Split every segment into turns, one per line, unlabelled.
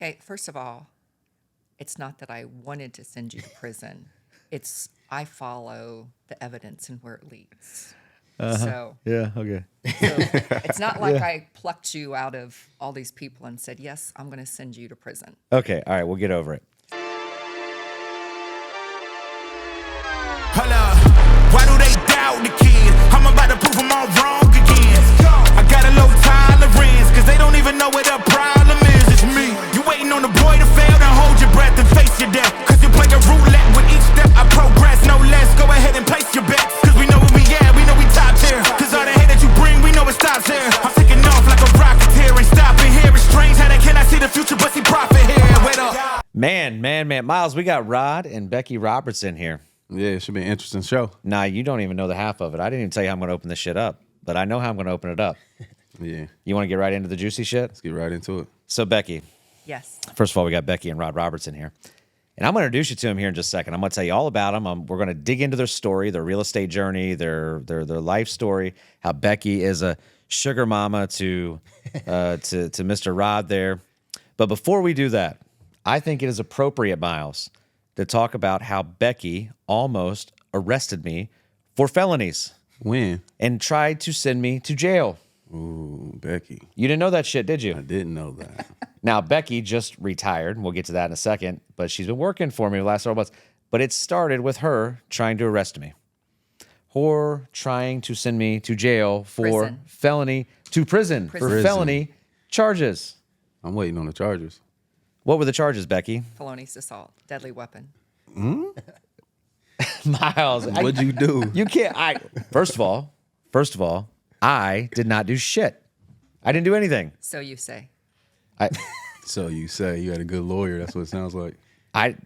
Okay, first of all, it's not that I wanted to send you to prison. It's I follow the evidence and where it leads. So
Yeah, okay.
it's not like I plucked you out of all these people and said, yes, I'm going to send you to prison.
Okay, all right, we'll get over it.
Hold up, why do they doubt the kid? I'm about to prove them all wrong again. I got a low tolerance, cause they don't even know what the problem is. It's me. You waiting on the boy to fail, then hold your breath and face your death. Cause you play a roulette with each step I progress, no less. Go ahead and place your bets, cause we know where we at, we know we top tier. Cause all the hate that you bring, we know it stops here. I'm taking off like a rocketeer and stopping here. It's strange how they cannot see the future, but see profit here. Wait up.
Man. Miles, we got Rod and Becky Roberts in here.
Yeah, it should be an interesting show.
Nah, you don't even know the half of it. I didn't even tell you how I'm going to open this shit up, but I know how I'm going to open it up.
Yeah.
You want to get right into the juicy shit?
Let's get right into it.
So, Becky,
Yes.
first of all, we got Becky and Rod Roberts in here. And I'm going to introduce you to them here in just a second. I'm going to tell you all about them. We're going to dig into their story, their real estate journey, their life story, how Becky is a sugar mama to Mr. Rod there. But before we do that, I think it is appropriate, Miles, to talk about how Becky almost arrested me for felonies
When?
and tried to send me to jail.
Ooh, Becky.
You didn't know that shit, did you?
I didn't know that.
Now, Becky just retired, and we'll get to that in a second, but she's been working for me the last several months. But it started with her trying to arrest me, or trying to send me to jail for
Prison.
felony, to prison for
Prison.
felony charges.
I'm waiting on the charges.
What were the charges, Becky?
Felonious assault, deadly weapon.
Miles,
What'd you do?
you can't. First of all, I did not do shit. I didn't do anything.
So you say.
So you say you had a good lawyer. That's what it sounds like.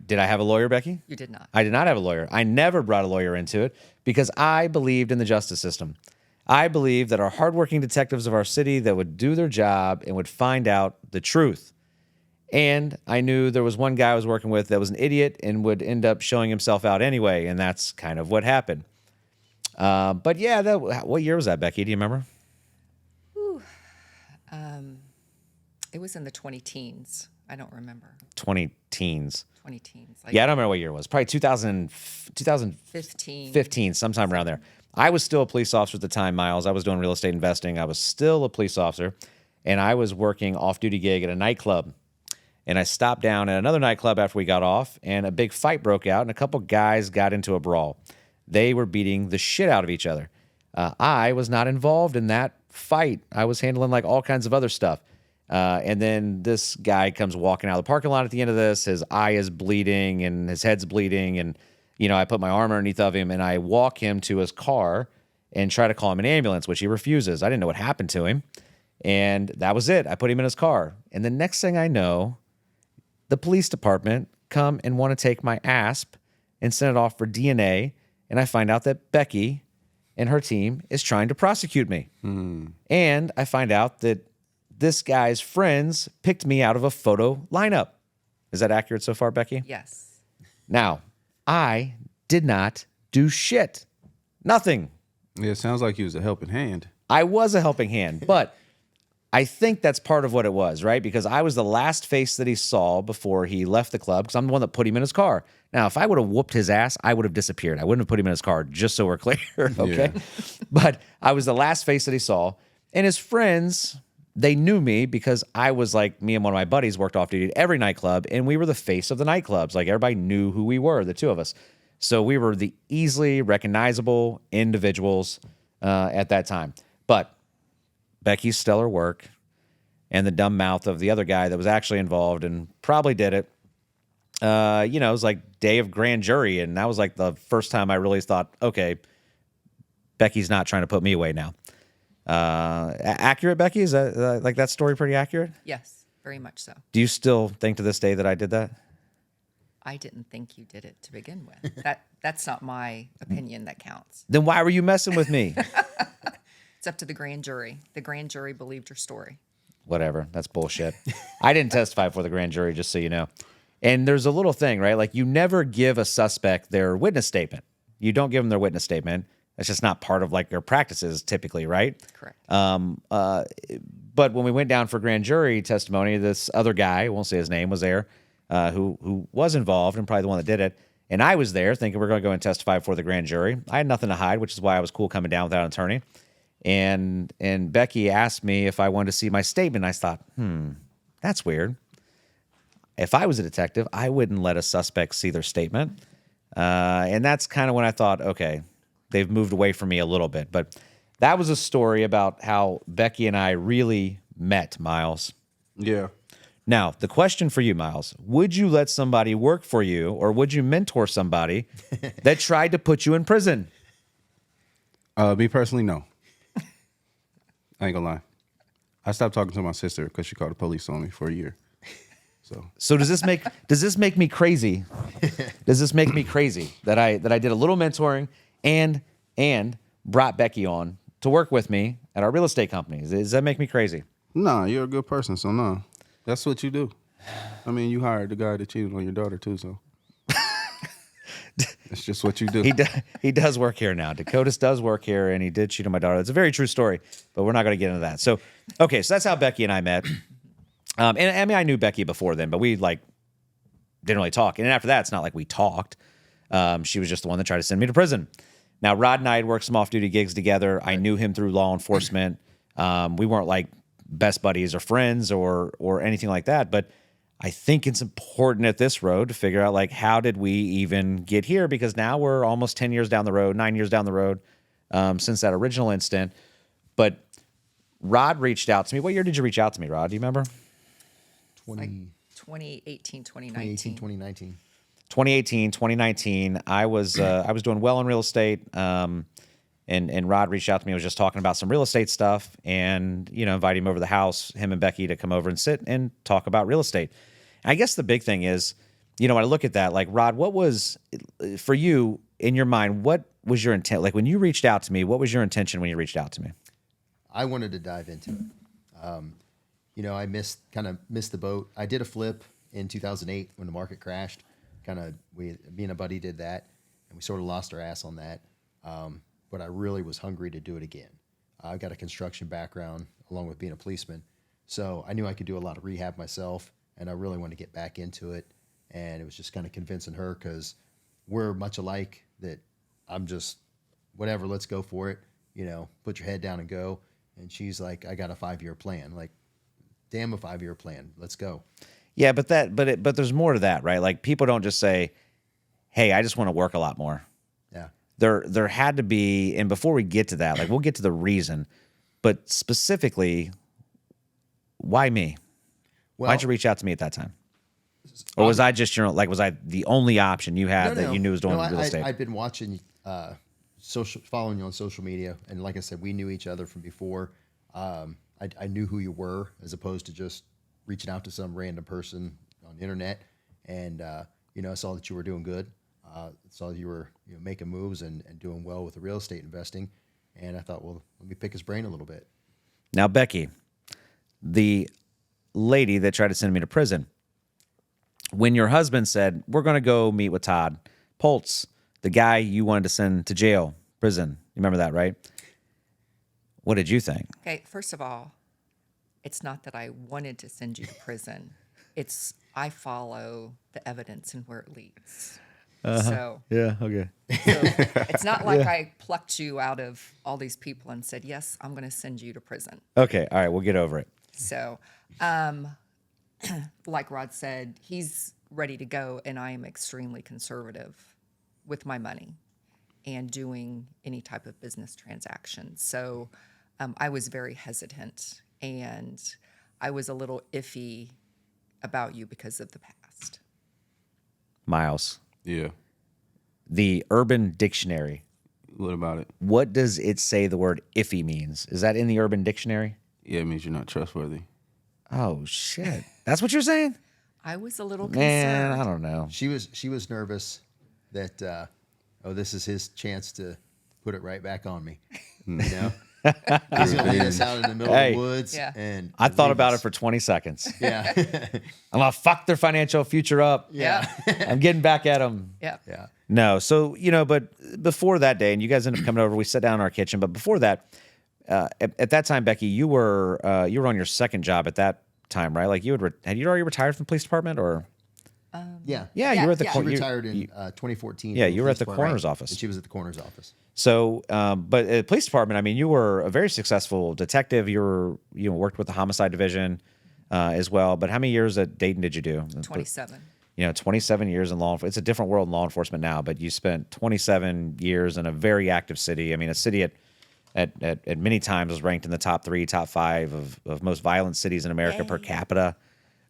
Did I have a lawyer, Becky?
You did not.
I did not have a lawyer. I never brought a lawyer into it because I believed in the justice system. I believed that our hardworking detectives of our city that would do their job and would find out the truth. And I knew there was one guy I was working with that was an idiot and would end up showing himself out anyway, and that's kind of what happened. But yeah, what year was that, Becky? Do you remember?
It was in the 20 teens. I don't remember.
20 teens.
20 teens. Like
Yeah, I don't remember what year it was. Probably 2015,
15.
sometime around there. I was still a police officer at the time, Miles. I was doing real estate investing. I was still a police officer, and I was working off-duty gig at a nightclub. And I stopped down at another nightclub after we got off, and a big fight broke out, and a couple guys got into a brawl. They were beating the shit out of each other. I was not involved in that fight. I was handling like all kinds of other stuff. And then this guy comes walking out of the parking lot at the end of this. His eye is bleeding and his head's bleeding. And, I put my arm underneath of him and I walk him to his car and try to call him an ambulance, which he refuses. I didn't know what happened to him. And that was it. I put him in his car. And the next thing I know, the police department come and want to take my asp and send it off for DNA. And I find out that Becky and her team is trying to prosecute me. And I find out that this guy's friends picked me out of a photo lineup. Is that accurate so far, Becky?
Yes.
Now, I did not do shit. Nothing.
Yeah, it sounds like you was a helping hand.
I was a helping hand, but I think that's part of what it was, right? Because I was the last face that he saw before he left the club because I'm the one that put him in his car. Now, if I would have whooped his ass, I would have disappeared. I wouldn't have put him in his car, just so we're clear, okay?
Yeah.
But I was the last face that he saw. And his friends, they knew me because I was like, me and one of my buddies worked off duty at every nightclub, and we were the face of the nightclubs. Like, everybody knew who we were, the two of us. So we were the easily recognizable individuals at that time. But Becky's stellar work and the dumb mouth of the other guy that was actually involved and probably did it. It was like day of grand jury, and that was like the first time I really thought, okay, Becky's not trying to put me away now. Accurate, Becky? Is that like that story pretty accurate?
Yes, very much so.
Do you still think to this day that I did that?
I didn't think you did it to begin with. That's not my opinion that counts.
Then why were you messing with me?
It's up to the grand jury. The grand jury believed your story.
Whatever. That's bullshit. I didn't testify before the grand jury, just so you know. And there's a little thing, right? Like, you never give a suspect their witness statement. You don't give them their witness statement. That's just not part of like their practices typically, right?
Correct.
But when we went down for grand jury testimony, this other guy, I won't say his name, was there, who was involved and probably the one that did it. And I was there thinking we're going to go and testify before the grand jury. I had nothing to hide, which is why I was cool coming down without an attorney. And Becky asked me if I wanted to see my statement. I thought, that's weird. If I was a detective, I wouldn't let a suspect see their statement. And that's kind of when I thought, okay, they've moved away from me a little bit. But that was a story about how Becky and I really met, Miles.
Yeah.
Now, the question for you, Miles, would you let somebody work for you or would you mentor somebody that tried to put you in prison?
Me personally, no. I ain't gonna lie. I stopped talking to my sister because she called the police on me for a year. So
does this make me crazy? Does this make me crazy that I did a little mentoring and brought Becky on to work with me at our real estate company? Does that make me crazy?
Nah, you're a good person, so no. That's what you do. I mean, you hired the guy that cheated on your daughter too, so that's just what you do.
He does work here now. Dakotas does work here, and he did cheat on my daughter. It's a very true story, but we're not going to get into that. So, okay, so that's how Becky and I met. And I mean, I knew Becky before then, but we didn't really talk. And after that, it's not like we talked. She was just the one that tried to send me to prison. Now, Rod and I had worked some off-duty gigs together. I knew him through law enforcement. We weren't like best buddies or friends or anything like that. But I think it's important at this road to figure out, like, how did we even get here? Because now we're almost 10 years down the road, 9 years down the road since that original incident. But Rod reached out to me. What year did you reach out to me, Rod? Do you remember?
2018, 2019.
2018, 2019. I was doing well in real estate. And Rod reached out to me. I was just talking about some real estate stuff and, invited him over to the house, him and Becky, to come over and sit and talk about real estate. And I guess the big thing is, when I look at that, like, Rod, what was, for you, in your mind, what was your intent? Like, when you reached out to me, what was your intention when you reached out to me?
I wanted to dive into it. I kind of missed the boat. I did a flip in 2008 when the market crashed. Me and a buddy did that, and we sort of lost our ass on that. But I really was hungry to do it again. I've got a construction background along with being a policeman. So I knew I could do a lot of rehab myself, and I really wanted to get back into it. And it was just kind of convincing her, because we're much alike, that I'm just, whatever, let's go for it. Put your head down and go. And she's like, I got a 5-year plan. Like, damn, a 5-year plan. Let's go.
Yeah, but there's more to that, right? Like, people don't just say, hey, I just want to work a lot more.
Yeah.
There had to be, and before we get to that, like, we'll get to the reason, but specifically, why me?
Well,
Why'd you reach out to me at that time? Or was I just, was I the only option you had that you knew was doing real estate?
I'd been watching, following you on social media, and like I said, we knew each other from before. I knew who you were, as opposed to just reaching out to some random person on the internet. And, I saw that you were doing good. Saw that you were making moves and doing well with the real estate investing. And I thought, well, let me pick his brain a little bit.
Now, Becky, the lady that tried to send me to prison, when your husband said, we're going to go meet with Todd, Pultz, the guy you wanted to send to jail, prison, you remember that, right? What did you think?
Okay, first of all, it's not that I wanted to send you to prison. It's I follow the evidence and where it leads. So
Yeah, okay.
it's not like I plucked you out of all these people and said, yes, I'm going to send you to prison.
Okay, all right, we'll get over it.
So, like Rod said, he's ready to go, and I am extremely conservative with my money and doing any type of business transaction. So I was very hesitant, and I was a little iffy about you because of the past.
Miles,
Yeah.
the Urban Dictionary,
What about it?
what does it say the word iffy means? Is that in the Urban Dictionary?
Yeah, it means you're not trustworthy.
Oh, shit. That's what you're saying?
I was a little
Man,
concerned.
I don't know.
She was nervous that, this is his chance to put it right back on me. He's gonna lead us out in the middle of the woods.
Yeah.
And
I thought
leave
about
us.
it for 20 seconds.
Yeah.
I'm going to fuck their financial future up.
Yeah.
I'm getting back at them.
Yeah.
Yeah.
No. So, but before that day, and you guys ended up coming over, we sat down in our kitchen. But before that, at that time, Becky, you were on your second job at that time, right? Like had you already retired from the police department, or?
Yeah.
Yeah, you were at the
She retired in 2014.
Yeah,
from the
you were at
police
the
department.
coroner's office.
And she was at the coroner's office.
So, but at the police department, I mean, you were a very successful detective. You worked with the homicide division as well. But how many years at Dayton did you do?
27.
27 years in law enforcement. It's a different world in law enforcement now, but you spent 27 years in a very active city. I mean, a city at many times was ranked in the top 3, top 5 of most violent cities in America per capita.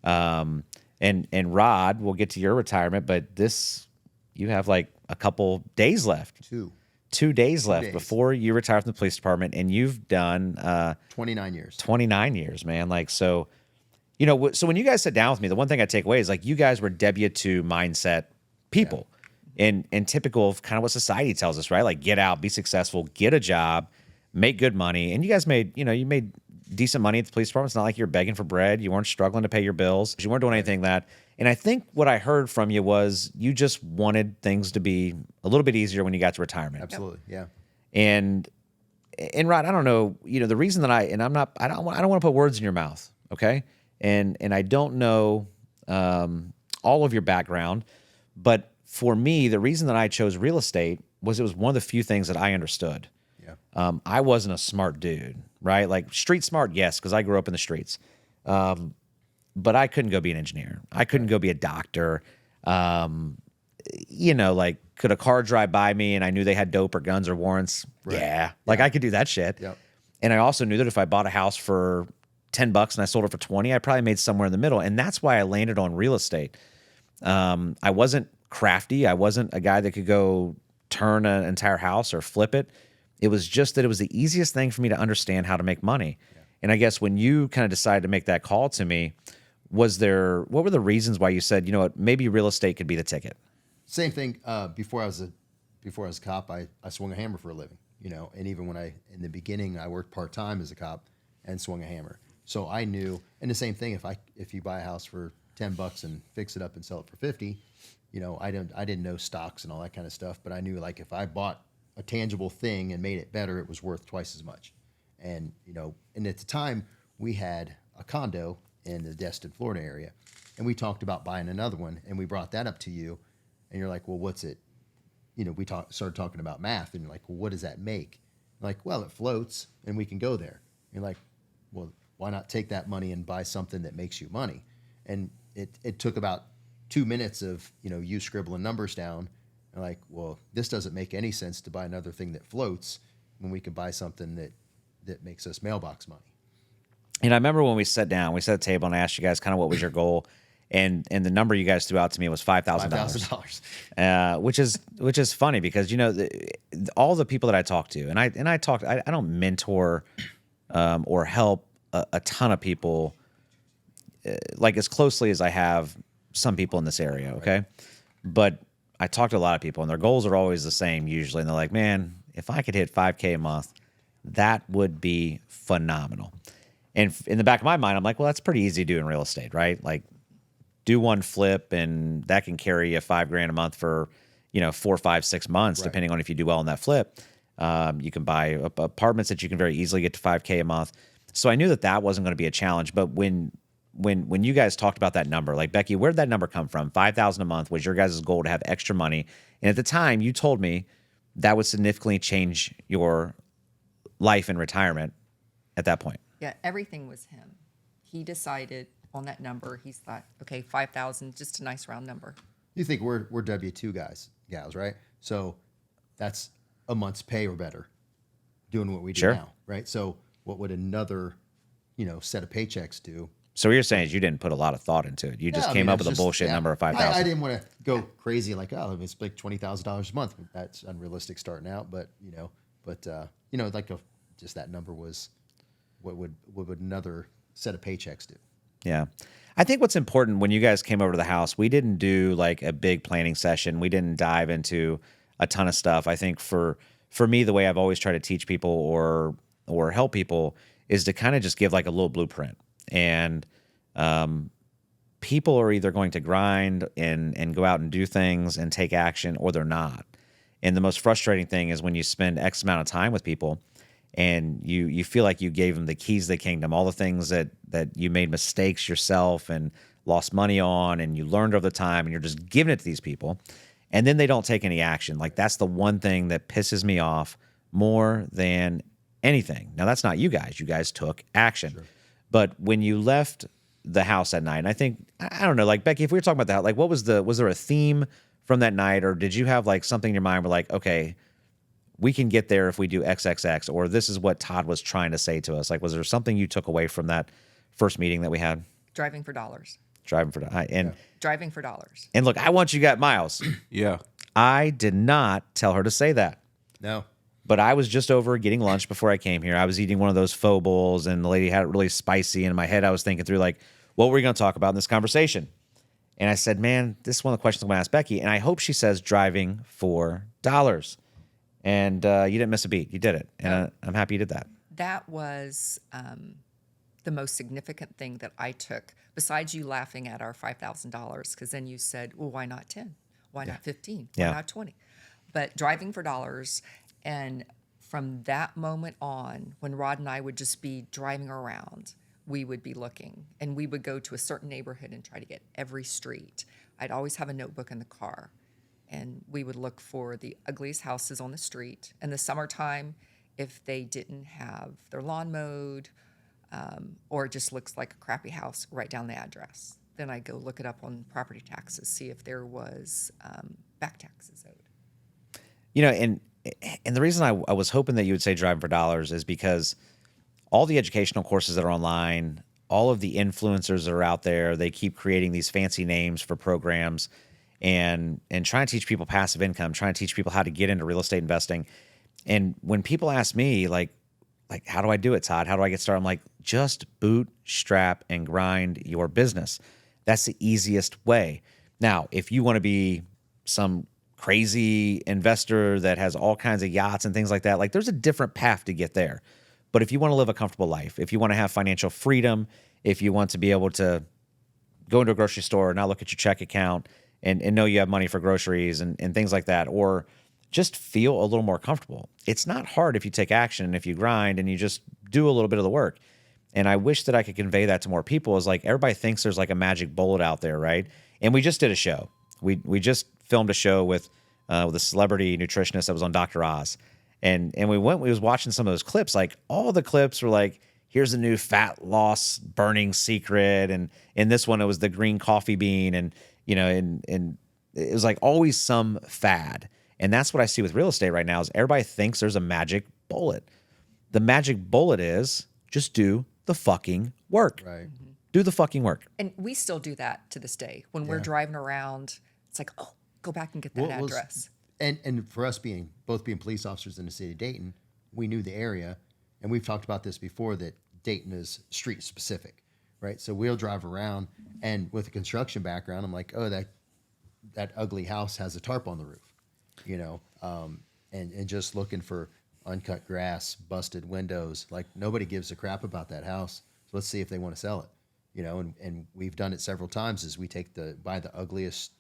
And Rod, we'll get to your retirement, but you have like a couple days left. 2 days left before you retire from the police department, and you've done
29 years.
29 years, man. Like, so, so when you guys sat down with me, the one thing I take away is like you guys were W-2 mindset people, and typical of kind of what society tells us, right? Like, get out, be successful, get a job, make good money, and you guys made decent money at the police department. It's not like you're begging for bread. You weren't struggling to pay your bills. You weren't doing anything that. And I think what I heard from you was you just wanted things to be a little bit easier when you got to retirement.
Absolutely, yeah.
And Rod, I don't know, the reason that I don't want to put words in your mouth, okay? And I don't know all of your background, but for me, the reason that I chose real estate was it was one of the few things that I understood.
Yeah.
I wasn't a smart dude, right? Like street smart, yes, because I grew up in the streets. But I couldn't go be an engineer. I couldn't go be a doctor. Like could a car drive by me and I knew they had dope or guns or warrants?
Right.
Yeah. Like I could do that shit.
Yep.
And I also knew that if I bought a house for $10 and I sold it for 20, I probably made somewhere in the middle. And that's why I landed on real estate. I wasn't crafty. I wasn't a guy that could go turn an entire house or flip it. It was just that it was the easiest thing for me to understand how to make money. Yeah. And I guess when you kind of decided to make that call to me, what were the reasons why you said, maybe real estate could be the ticket?
Same thing. Before I was a cop, I swung a hammer for a living, and even in the beginning, I worked part-time as a cop and swung a hammer. So I knew, and the same thing, if you buy a house for $10 and fix it up and sell it for 50, I didn't know stocks and all that kind of stuff, but I knew like if I bought a tangible thing and made it better, it was worth twice as much. And, and at the time we had a condo in the Destin, Florida area, and we talked about buying another one, and we brought that up to you, and you're like, well, what's it? We started talking about math, and you're like, well, what does that make? I'm like, well, it floats, and we can go there. And you're like, well, why not take that money and buy something that makes you money? And it took about 2 minutes of, you scribbling numbers down. And like, well, this doesn't make any sense to buy another thing that floats when we could buy something that makes us mailbox money.
And I remember when we sat down, we set at the table and I asked you guys kind of what was your goal. And the number you guys threw out to me was $5,000.
$5,000.
Which is funny because, all the people that I talk to, and I don't mentor or help a ton of people like as closely as I have some people in this area, okay? Right. But I talk to a lot of people, and their goals are always the same usually. And they're like, man, if I could hit $5K a month, that would be phenomenal. And in the back of my mind, I'm like, well, that's pretty easy to do in real estate, right? Like, do one flip, and that can carry you $5,000 a month for, 4, 5, 6 months, right, depending on if you do well on that flip. You can buy apartments that you can very easily get to $5K a month. So I knew that wasn't going to be a challenge. But when you guys talked about that number, like, Becky, where did that number come from? $5,000 a month was your guys' goal to have extra money. And at the time, you told me that would significantly change your life in retirement at that point.
Yeah, everything was him. He decided on that number. He's thought, okay, 5,000, just a nice round number.
You think we're W-2 gals, right? So that's a month's pay or better doing what we do
Sure.
now, right? So what would another, set of paychecks do?
So what you're saying is you didn't put a lot of thought into it. You just came up with a bullshit number of 5,000.
I didn't want to go crazy like, oh, it's like $20,000 a month. That's unrealistic starting out, but like just that number was what would another set of paychecks do?
Yeah. I think what's important when you guys came over to the house, we didn't do like a big planning session. We didn't dive into a ton of stuff. I think for me, the way I've always tried to teach people or help people is to kind of just give like a little blueprint. And people are either going to grind and go out and do things and take action, or they're not. And the most frustrating thing is when you spend X amount of time with people and you feel like you gave them the keys to the kingdom, all the things that you made mistakes yourself and lost money on, and you learned over the time, and you're just giving it to these people, and then they don't take any action. Like, that's the one thing that pisses me off more than anything. Now, that's not you guys. You guys took action. Sure. But when you left the house that night, and I think, I don't know, like, Becky, if we were talking about that, like, was there a theme from that night, or did you have like something in your mind where like, okay, we can get there if we do XXX, or this is what Todd was trying to say to us? Like, was there something you took away from that first meeting that we had?
Driving for dollars.
Driving for dollars. And look, I want you got Miles.
Yeah.
I did not tell her to say that.
No.
But I was just over getting lunch before I came here. I was eating one of those faux bowls, and the lady had it really spicy. And in my head, I was thinking through, like, what were we going to talk about in this conversation? And I said, man, this is one of the questions I'm going to ask Becky. And I hope she says driving for dollars. And you didn't miss a beat. You did it. And I'm happy you did that.
That was the most significant thing that I took, besides you laughing at our $5,000, because then you said, well, why not 10? Why not 15? Why not 20? But driving for dollars. And from that moment on, when Rod and I would just be driving around, we would be looking, and we would go to a certain neighborhood and try to get every street. I'd always have a notebook in the car, and we would look for the ugliest houses on the street. In the summertime, if they didn't have their lawn mowed, or it just looks like a crappy house, write down the address. Then I'd go look it up on property taxes, see if there was back taxes owed.
You know, and the reason I was hoping that you would say driving for dollars is because all the educational courses that are online, all of the influencers that are out there, they keep creating these fancy names for programs and trying to teach people passive income, trying to teach people how to get into real estate investing. And when people ask me, like, how do I do it, Todd? How do I get started? I'm like, just bootstrap and grind your business. That's the easiest way. Now, if you want to be some crazy investor that has all kinds of yachts and things like that, like, there's a different path to get there. But if you want to live a comfortable life, if you want to have financial freedom, if you want to be able to go into a grocery store and not look at your check account and know you have money for groceries and things like that, or just feel a little more comfortable, it's not hard if you take action, if you grind and you just do a little bit of the work. And I wish that I could convey that to more people. Is like, everybody thinks there's like a magic bullet out there, right? And we just did a show. We just filmed a show with a celebrity nutritionist that was on Dr. Oz. And we was watching some of those clips. Like, all the clips were like, here's a new fat loss burning secret. And in this one, it was the green coffee bean. And, you know, and it was like always some fad. And that's what I see with real estate right now is everybody thinks there's a magic bullet. The magic bullet is just do the fucking work.
Right.
Do the fucking work.
And we still do that to this day. When we're driving around, it's like, oh, go back and get that address.
And for us both being police officers in the city of Dayton, we knew the area, and we've talked about this before, that Dayton is street specific, right? So we'll drive around, and with a construction background, I'm like, oh, that ugly house has a tarp on the roof, you know, and just looking for uncut grass, busted windows. Like, nobody gives a crap about that house. So let's see if they want to sell it, you know. And we've done it several times. Is we buy the ugliest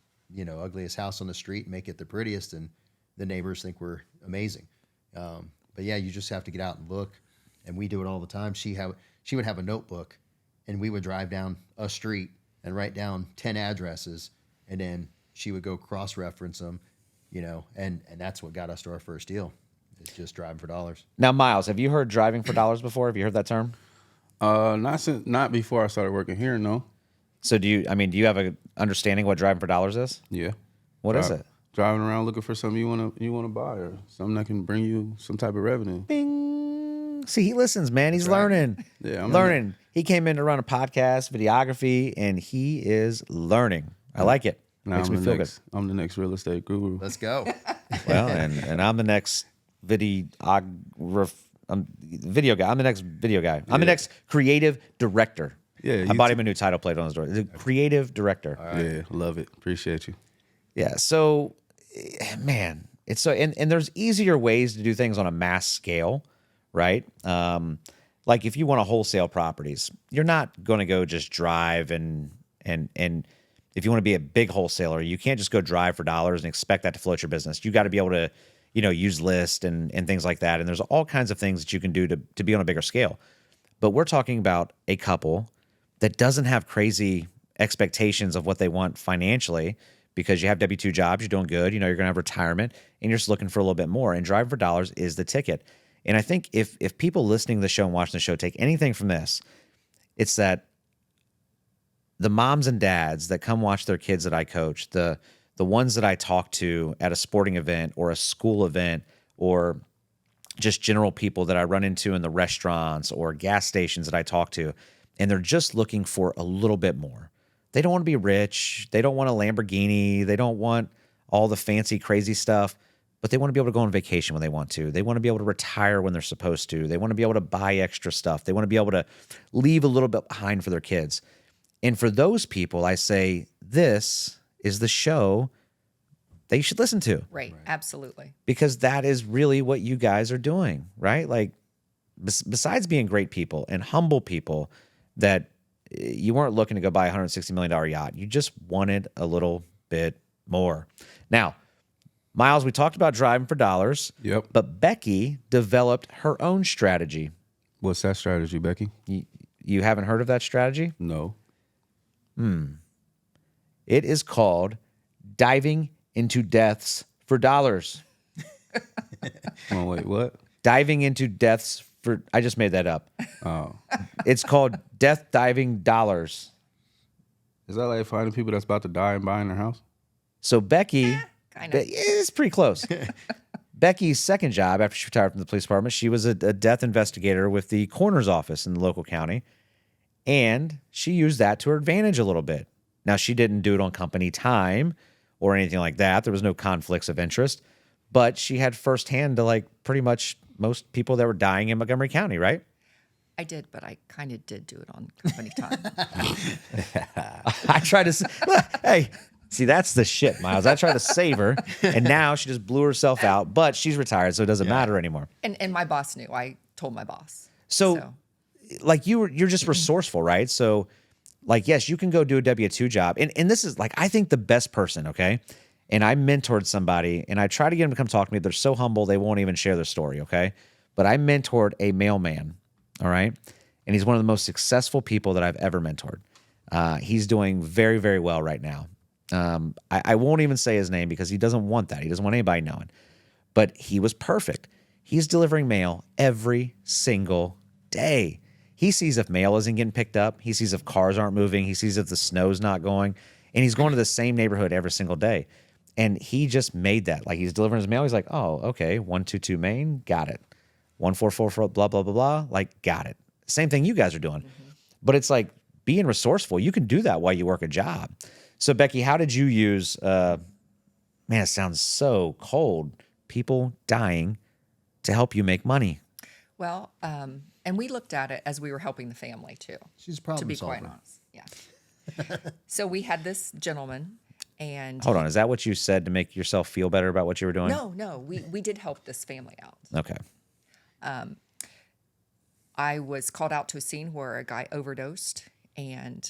house on the street, make it the prettiest, and the neighbors think we're amazing. But yeah, you just have to get out and look, and we do it all the time. She would have a notebook, and we would drive down a street and write down 10 addresses, and then she would go cross-reference them, you know, and that's what got us to our first deal. It's just driving for dollars.
Now, Miles, have you heard driving for dollars before? Have you heard that term?
Not before I started working here, no.
So do you have an understanding what driving for dollars is?
Yeah.
What is it?
Driving around looking for something you wanna buy, or something that can bring you some type of revenue.
Bing. See, he listens, man. He's learning.
Yeah, I'm
learning. He came in to run a podcast, videography, and he is learning. I like it.
Now
Makes me feel good.
I'm the next real estate guru.
Let's go.
Well, and I'm the next video guy. I'm the next video guy. I'm the next creative director.
Yeah,
I bought him a new title plate on his door. The creative director.
Yeah, love it. Appreciate you.
Yeah. So, man, it's so, and there's easier ways to do things on a mass scale, right? Like if you want to wholesale properties, you're not going to go just drive and if you want to be a big wholesaler, you can't just go drive for dollars and expect that to float your business. You got to be able to use list and things like that. And there's all kinds of things that you can do to be on a bigger scale. But we're talking about a couple that doesn't have crazy expectations of what they want financially, because you have W-2 jobs, you're doing good, you're going to have retirement, and you're just looking for a little bit more. And Driving for Dollars is the ticket. And I think if people listening to the show and watching the show take anything from this, it's that the moms and dads that come watch their kids that I coach, the ones that I talk to at a sporting event or a school event, or just general people that I run into in the restaurants or gas stations that I talk to, and they're just looking for a little bit more. They don't want to be rich. They don't want a Lamborghini. They don't want all the fancy, crazy stuff, but they want to be able to go on vacation when they want to. They want to be able to retire when they're supposed to. They want to be able to buy extra stuff. They want to be able to leave a little bit behind for their kids. And for those people, I say, this is the show that you should listen to.
Right. Absolutely.
Because that is really what you guys are doing, right? Like, besides being great people and humble people, that you weren't looking to go buy a $160 million yacht. You just wanted a little bit more. Now, Miles, we talked about Driving for Dollars.
Yep.
But Becky developed her own strategy.
What's that strategy, Becky?
You haven't heard of that strategy?
No.
It is called Diving into Deaths for Dollars.
Oh, wait, what?
Diving into deaths for, I just made that up.
Oh.
It's called Death Diving Dollars.
Is that like finding people that's about to die and buying their house?
So Becky,
Kind of.
it's pretty close. Becky's second job after she retired from the police department, she was a death investigator with the coroner's office in the local county. And she used that to her advantage a little bit. Now, she didn't do it on company time or anything like that. There was no conflicts of interest. But she had firsthand to like pretty much most people that were dying in Montgomery County, right?
I did, but I kind of did do it on company time.
I tried to, hey, see, that's the shit, Miles. I tried to save her, and now she just blew herself out, but she's retired, so it doesn't matter anymore.
And my boss knew. I told my boss.
So like you're just resourceful, right? So like, yes, you can go do a W-2 job. And this is like, I think the best person, okay? And I mentored somebody, and I try to get them to come talk to me. They're so humble, they won't even share their story, okay? But I mentored a mailman, all right? And he's one of the most successful people that I've ever mentored. He's doing very, very well right now. I won't even say his name because he doesn't want that. He doesn't want anybody knowing. But he was perfect. He's delivering mail every single day. He sees if mail isn't getting picked up. He sees if cars aren't moving. He sees if the snow's not going. And he's going to the same neighborhood every single day. And he just made that. Like, he's delivering his mail. He's like, oh, okay, 122 Main, got it. 1444, blah, blah, blah, blah, like, got it. Same thing you guys are doing. Mm-hmm. But it's like being resourceful. You can do that while you work a job. So, Becky, how did you use, man, it sounds so cold, people dying to help you make money?
Well, and we looked at it as we were helping the family too.
She's a problem
to be
solver.
quite honest. Yeah. So we had this gentleman, and
Hold on, is that what you said to make yourself feel better about what you were doing?
no, we did help this family out.
Okay.
I was called out to a scene where a guy overdosed, and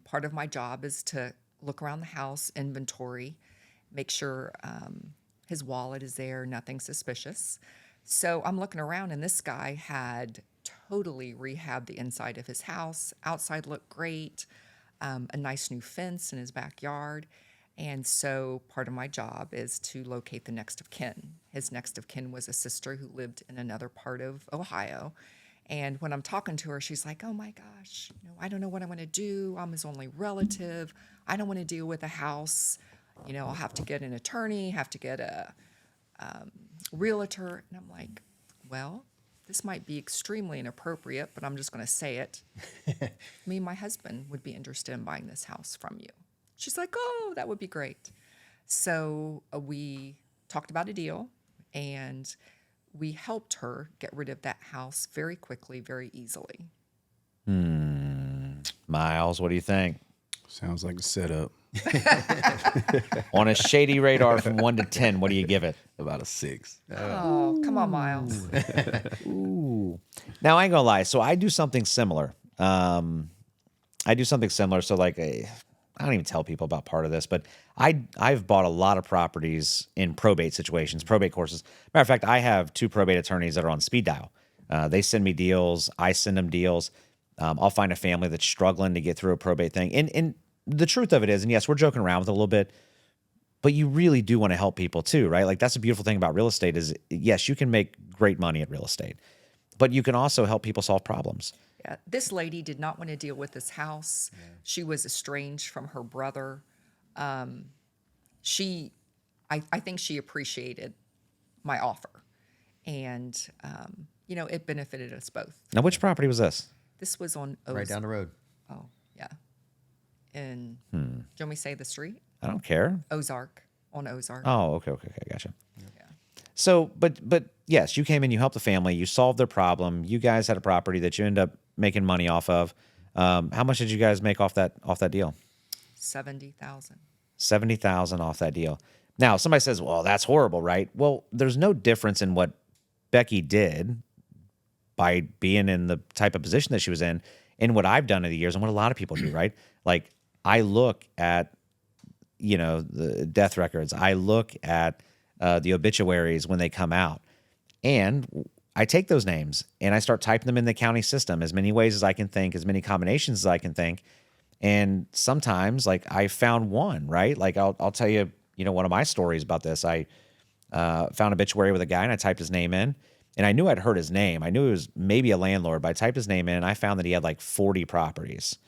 part of my job is to look around the house, inventory, make sure his wallet is there, nothing suspicious. So I'm looking around, and this guy had totally rehabbed the inside of his house. Outside looked great, a nice new fence in his backyard. And so part of my job is to locate the next of kin. His next of kin was a sister who lived in another part of Ohio. And when I'm talking to her, she's like, oh my gosh, I don't know what I'm going to do. I'm his only relative. I don't want to deal with a house. I'll have to get an attorney, have to get a realtor. And I'm like, well, this might be extremely inappropriate, but I'm just going to say it. Me and my husband would be interested in buying this house from you. She's like, oh, that would be great. So we talked about a deal, and we helped her get rid of that house very quickly, very easily.
Miles, what do you think?
Sounds like a setup.
On a shady radar from 1 to 10, what do you give it?
About a 6.
Oh, come on, Miles.
Now, I ain't gonna lie. So I do something similar. So like I don't even tell people about part of this, but I've bought a lot of properties in probate situations, probate courses. Matter of fact, I have 2 probate attorneys that are on speed dial. They send me deals. I send them deals. I'll find a family that's struggling to get through a probate thing. And the truth of it is, and yes, we're joking around with it a little bit, but you really do want to help people too, right? Like that's the beautiful thing about real estate is, yes, you can make great money at real estate, but you can also help people solve problems.
Yeah, this lady did not want to deal with this house. Yeah. She was estranged from her brother. I think she appreciated my offer, and it benefited us both.
Now, which property was this?
This was on
right down the road.
Oh, yeah. And do you want me to say the street?
I don't care.
Ozark, on Ozark.
Oh, okay, gotcha. Yeah. So, but yes, you came in, you helped the family, you solved their problem. You guys had a property that you end up making money off of. How much did you guys make off that deal?
$70,000.
$70,000 off that deal. Now, somebody says, "Well, that's horrible, right?" Well, there's no difference in what Becky did by being in the type of position that she was in, and what I've done in the years, and what a lot of people do, right? Like, I look at, the death records. I look at the obituaries when they come out, and I take those names and I start typing them in the county system as many ways as I can think, as many combinations as I can think. And sometimes, like, I found one, right? Like, I'll tell you, one of my stories about this. I found an obituary with a guy, and I typed his name in, and I knew I'd heard his name. I knew he was maybe a landlord, but I typed his name in, and I found that he had like 40 properties.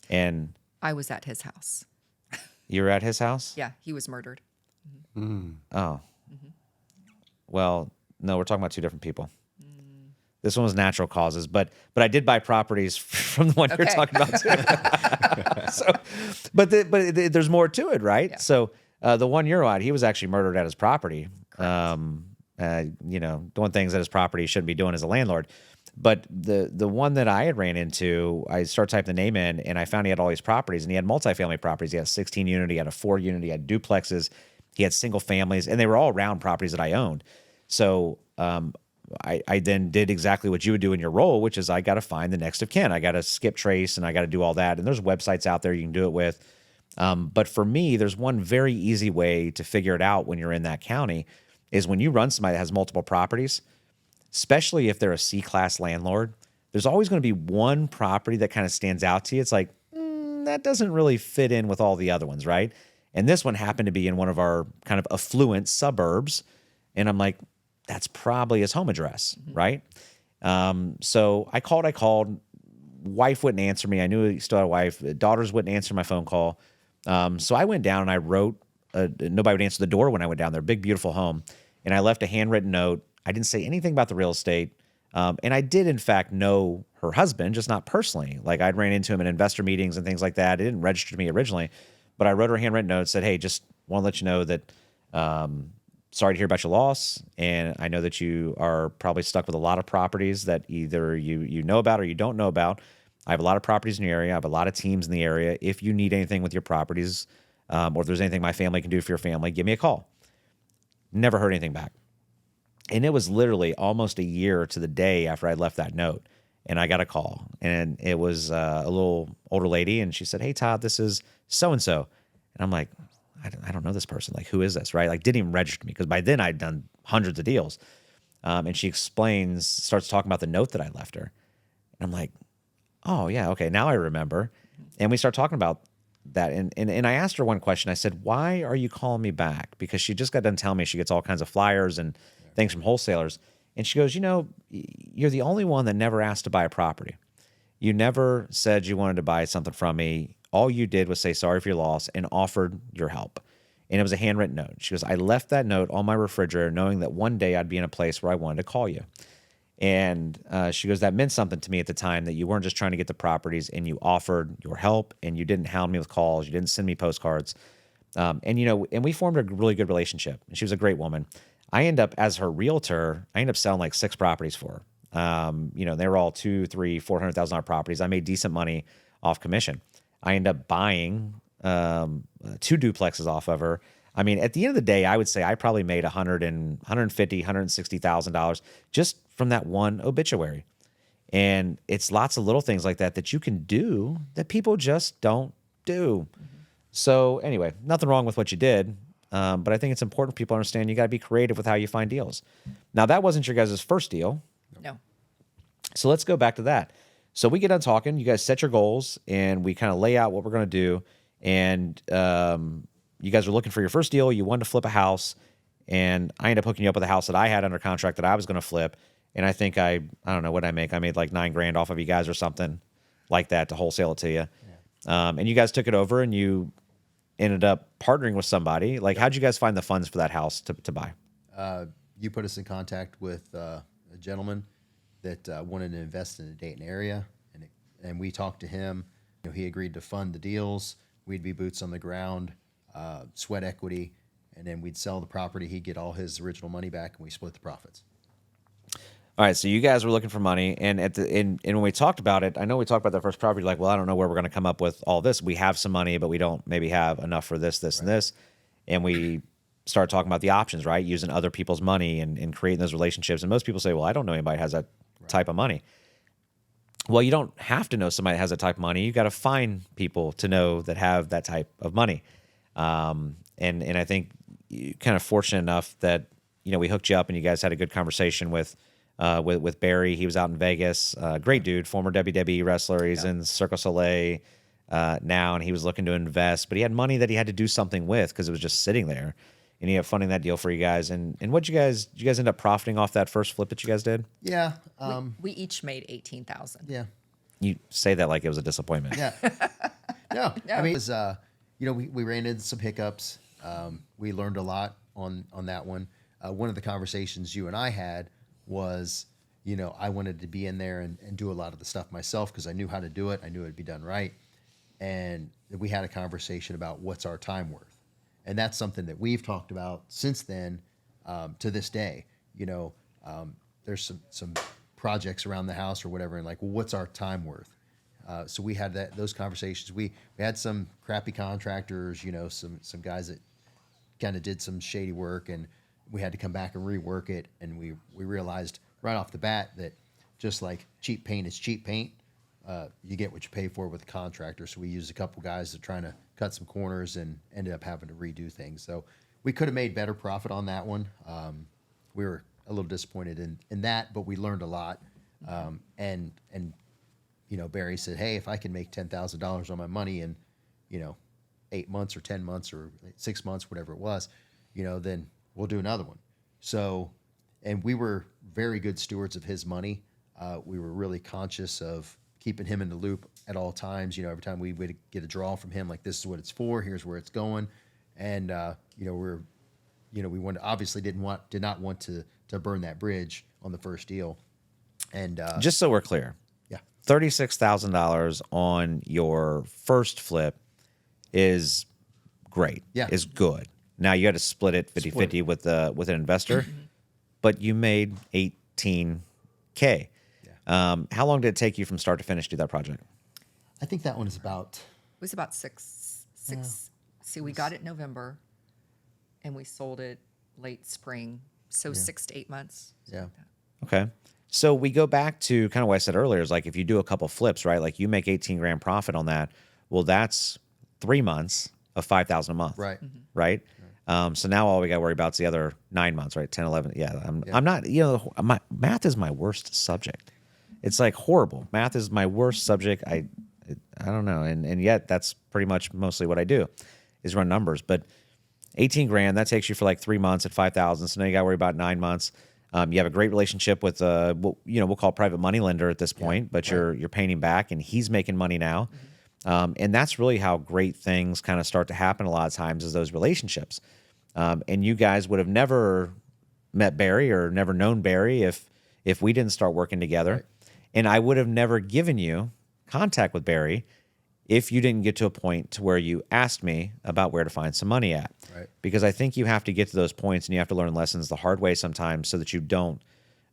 And
I was at his house.
You were at his house?
Yeah, he was murdered.
Mm-hmm. Oh. Mm-hmm. Well, no, we're talking about 2 different people. This one was natural causes, but I did buy properties from the one you're talking about too. So, but there's more to it, right? Yeah. So the one you're on, he was actually murdered at his property. Doing things at his property he shouldn't be doing as a landlord. But the one that I had ran into, I started typing the name in, and I found he had all these properties, and he had multifamily properties. He had a 16 unit, he had a 4 unit, he had duplexes, he had single families, and they were all around properties that I owned. So I then did exactly what you would do in your role, which is I got to find the next of kin. I got to skip trace, and I got to do all that. And there's websites out there you can do it with. But for me, there's one very easy way to figure it out when you're in that county is when you run somebody that has multiple properties, especially if they're a C-class landlord, there's always going to be one property that kind of stands out to you. It's like, that doesn't really fit in with all the other ones, right? And this one happened to be in one of our kind of affluent suburbs. And I'm like, that's probably his home address, right? So I called. Wife wouldn't answer me. I knew he still had a wife. Daughters wouldn't answer my phone call. So I went down and I wrote, nobody would answer the door when I went down there, big, beautiful home. And I left a handwritten note. I didn't say anything about the real estate. And I did, in fact, know her husband, just not personally. Like, I'd ran into him in investor meetings and things like that. It didn't register to me originally. But I wrote her a handwritten note, said, hey, just want to let you know that sorry to hear about your loss. And I know that you are probably stuck with a lot of properties that either you know about or you don't know about. I have a lot of properties in the area. I have a lot of teams in the area. If you need anything with your properties, or if there's anything my family can do for your family, give me a call. Never heard anything back. And it was literally almost a year to the day after I left that note. And I got a call. And it was a little older lady. And she said, hey, Todd, this is so-and-so. And I'm like, I don't know this person. Like, who is this, right? Like, didn't even register me because by then I'd done hundreds of deals. And she starts talking about the note that I left her. And I'm like, oh, yeah, okay, now I remember. And we start talking about that. And I asked her one question. I said, why are you calling me back? Because she just got done telling me she gets all kinds of flyers and things from wholesalers. And she goes, you're the only one that never asked to buy a property. You never said you wanted to buy something from me. All you did was say sorry for your loss and offered your help. And it was a handwritten note. She goes, I left that note on my refrigerator knowing that one day I'd be in a place where I wanted to call you. And she goes, that meant something to me at the time that you weren't just trying to get the properties and you offered your help and you didn't hound me with calls. You didn't send me postcards. And we formed a really good relationship. And she was a great woman. I end up, as her realtor, selling like 6 properties for her. They were all $200,000, $300,000, $400,000 properties. I made decent money off commission. I end up buying 2 duplexes off of her. I mean, at the end of the day, I would say I probably made $150,000, $160,000 just from that one obituary. And it's lots of little things like that you can do that people just don't do. So anyway, nothing wrong with what you did, but I think it's important for people to understand you got to be creative with how you find deals. Now, that wasn't your guys' first deal.
No.
So let's go back to that. So we get done talking. You guys set your goals, and we kind of lay out what we're going to do. And you guys are looking for your first deal. You wanted to flip a house, and I ended up hooking you up with a house that I had under contract that I was going to flip. And I think I don't know what I make. I made like $9,000 off of you guys or something like that to wholesale it to you. Yeah. And you guys took it over, and you ended up partnering with somebody. Like, how'd you guys find the funds for that house to buy?
You put us in contact with a gentleman that wanted to invest in the Dayton area, and we talked to him. You know, he agreed to fund the deals. We'd be boots on the ground, sweat equity, and then we'd sell the property. He'd get all his original money back, and we split the profits.
All right, so you guys were looking for money, and and when we talked about it, I know we talked about that first property. Like, well, I don't know where we're going to come up with all this. We have some money, but we don't maybe have enough for this, and this. And we started talking about the options, right? Using other people's money and creating those relationships. And most people say, well, I don't know anybody has that type of money. Well, you don't have to know somebody that has that type of money. You got to find people to know that have that type of money. And I think you're kind of fortunate enough that we hooked you up, and you guys had a good conversation with Barry. He was out in Vegas. Great dude, former WWE wrestler. He's in Cirque du Soleil now, and he was looking to invest, but he had money that he had to do something with because it was just sitting there. And he ended up funding that deal for you guys. And did you guys end up profiting off that first flip that you guys did?
Yeah.
We each made $18,000.
Yeah.
You say that like it was a disappointment.
Yeah. No. I mean, it was, we ran into some hiccups. We learned a lot on that one. One of the conversations you and I had was, I wanted to be in there and do a lot of the stuff myself because I knew how to do it. I knew it'd be done right. And we had a conversation about what's our time worth. And that's something that we've talked about since then to this day. There's some projects around the house or whatever, and like, well, what's our time worth? So we had those conversations. We had some crappy contractors, some guys that kind of did some shady work, and we had to come back and rework it. And we realized right off the bat that just like cheap paint is cheap paint, you get what you pay for with a contractor. So we used a couple guys that trying to cut some corners and ended up having to redo things. So we could have made better profit on that one. We were a little disappointed in that, but we learned a lot. And Barry said, hey, if I can make $10,000 on my money in, 8 months or 10 months or 6 months, whatever it was, then we'll do another one. So, and we were very good stewards of his money. We were really conscious of keeping him in the loop at all times. Every time we would get a draw from him, like, this is what it's for, here's where it's going. And, we obviously did not want to burn that bridge on the first deal. And
just so we're clear,
yeah,
$36,000 on your first flip is great.
Yeah.
Is good. Now you had to split it 50-50 with an investor, but you made $18K.
Yeah.
How long did it take you from start to finish to do that project?
I think that one is about.
It was about six. See, we got it November, and we sold it late spring. So 6 to 8 months.
Yeah.
Okay. So we go back to kind of what I said earlier is like, if you do a couple flips, right? Like you make 18 grand profit on that. Well, that's 3 months of 5,000 a month.
Right.
Mm-hmm.
Right. So now all we got to worry about is the other 9 months, right? 10, 11. Yeah. I'm not, math is my worst subject. It's like horrible. Math is my worst subject. I don't know. And yet that's pretty much mostly what I do is run numbers, but 18 grand, that takes you for like 3 months at 5,000. So now you got to worry about 9 months. You have a great relationship with, we'll call private money lender at this point, but you're paying him back and he's making money now. And that's really how great things kind of start to happen a lot of times is those relationships. And you guys would have never met Barry or never known Barry if we didn't start working together. Right. And I would have never given you contact with Barry if you didn't get to a point to where you asked me about where to find some money at.
Right.
Because I think you have to get to those points and you have to learn lessons the hard way sometimes so that you don't,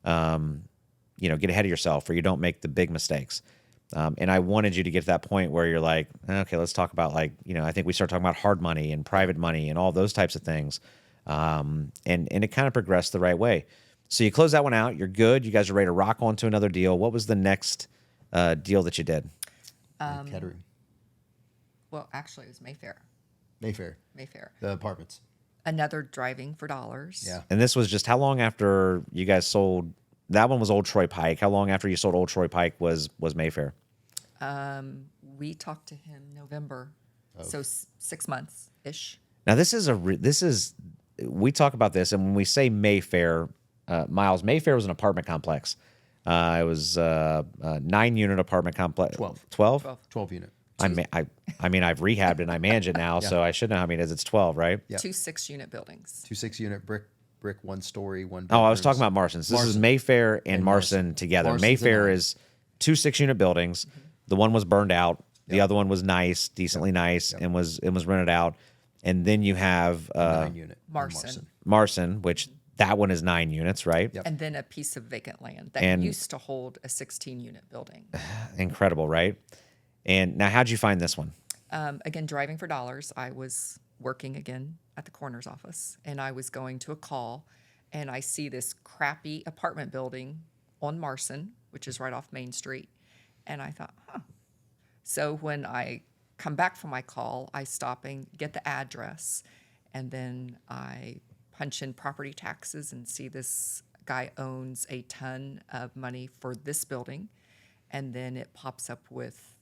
get ahead of yourself or you don't make the big mistakes. And I wanted you to get to that point where you're like, okay, let's talk about I think we start talking about hard money and private money and all those types of things. And it kind of progressed the right way. So you close that one out. You're good. You guys are ready to rock on to another deal. What was the next deal that you did?
Kettering.
Well, actually, it was Mayfair.
Mayfair,
Mayfair.
the apartments.
Another driving for dollars.
Yeah.
And this was just how long after you guys sold? That one was Old Troy Pike. How long after you sold Old Troy Pike was Mayfair?
We talked to him November, so 6 months ish.
Now this is we talk about this, and when we say Mayfair, Miles, Mayfair was an apartment complex. It was a 9-unit apartment complex.
12.
12?
12 unit.
I mean, I've rehabbed and I manage it now, so I should know how many it is. It's 12, right?
Yeah.
2 6-unit buildings.
2 6-unit brick, 1 story, 1
Oh, I was
bedrooms.
talking about Marston's. This is
Marson.
Mayfair and
Marson.
Marson together.
Marson's
Mayfair
a 9.
is 2 6-unit buildings. The one was burned out. The other one was nice, decently nice, and was rented out. And then you have
9 unit. in
Marson.
Marson, which that one is 9 units, right?
Yep.
And then a piece of vacant land that
And-
used to hold a 16-unit building.
Incredible, right? And now, how'd you find this one?
Again, driving for dollars. I was working again at the coroner's office, and I was going to a call, and I see this crappy apartment building on Marson, which is right off Main Street. And I thought, So when I come back from my call, I stop and get the address, and then I punch in property taxes and see this guy owns a ton of money for this building. And then it pops up with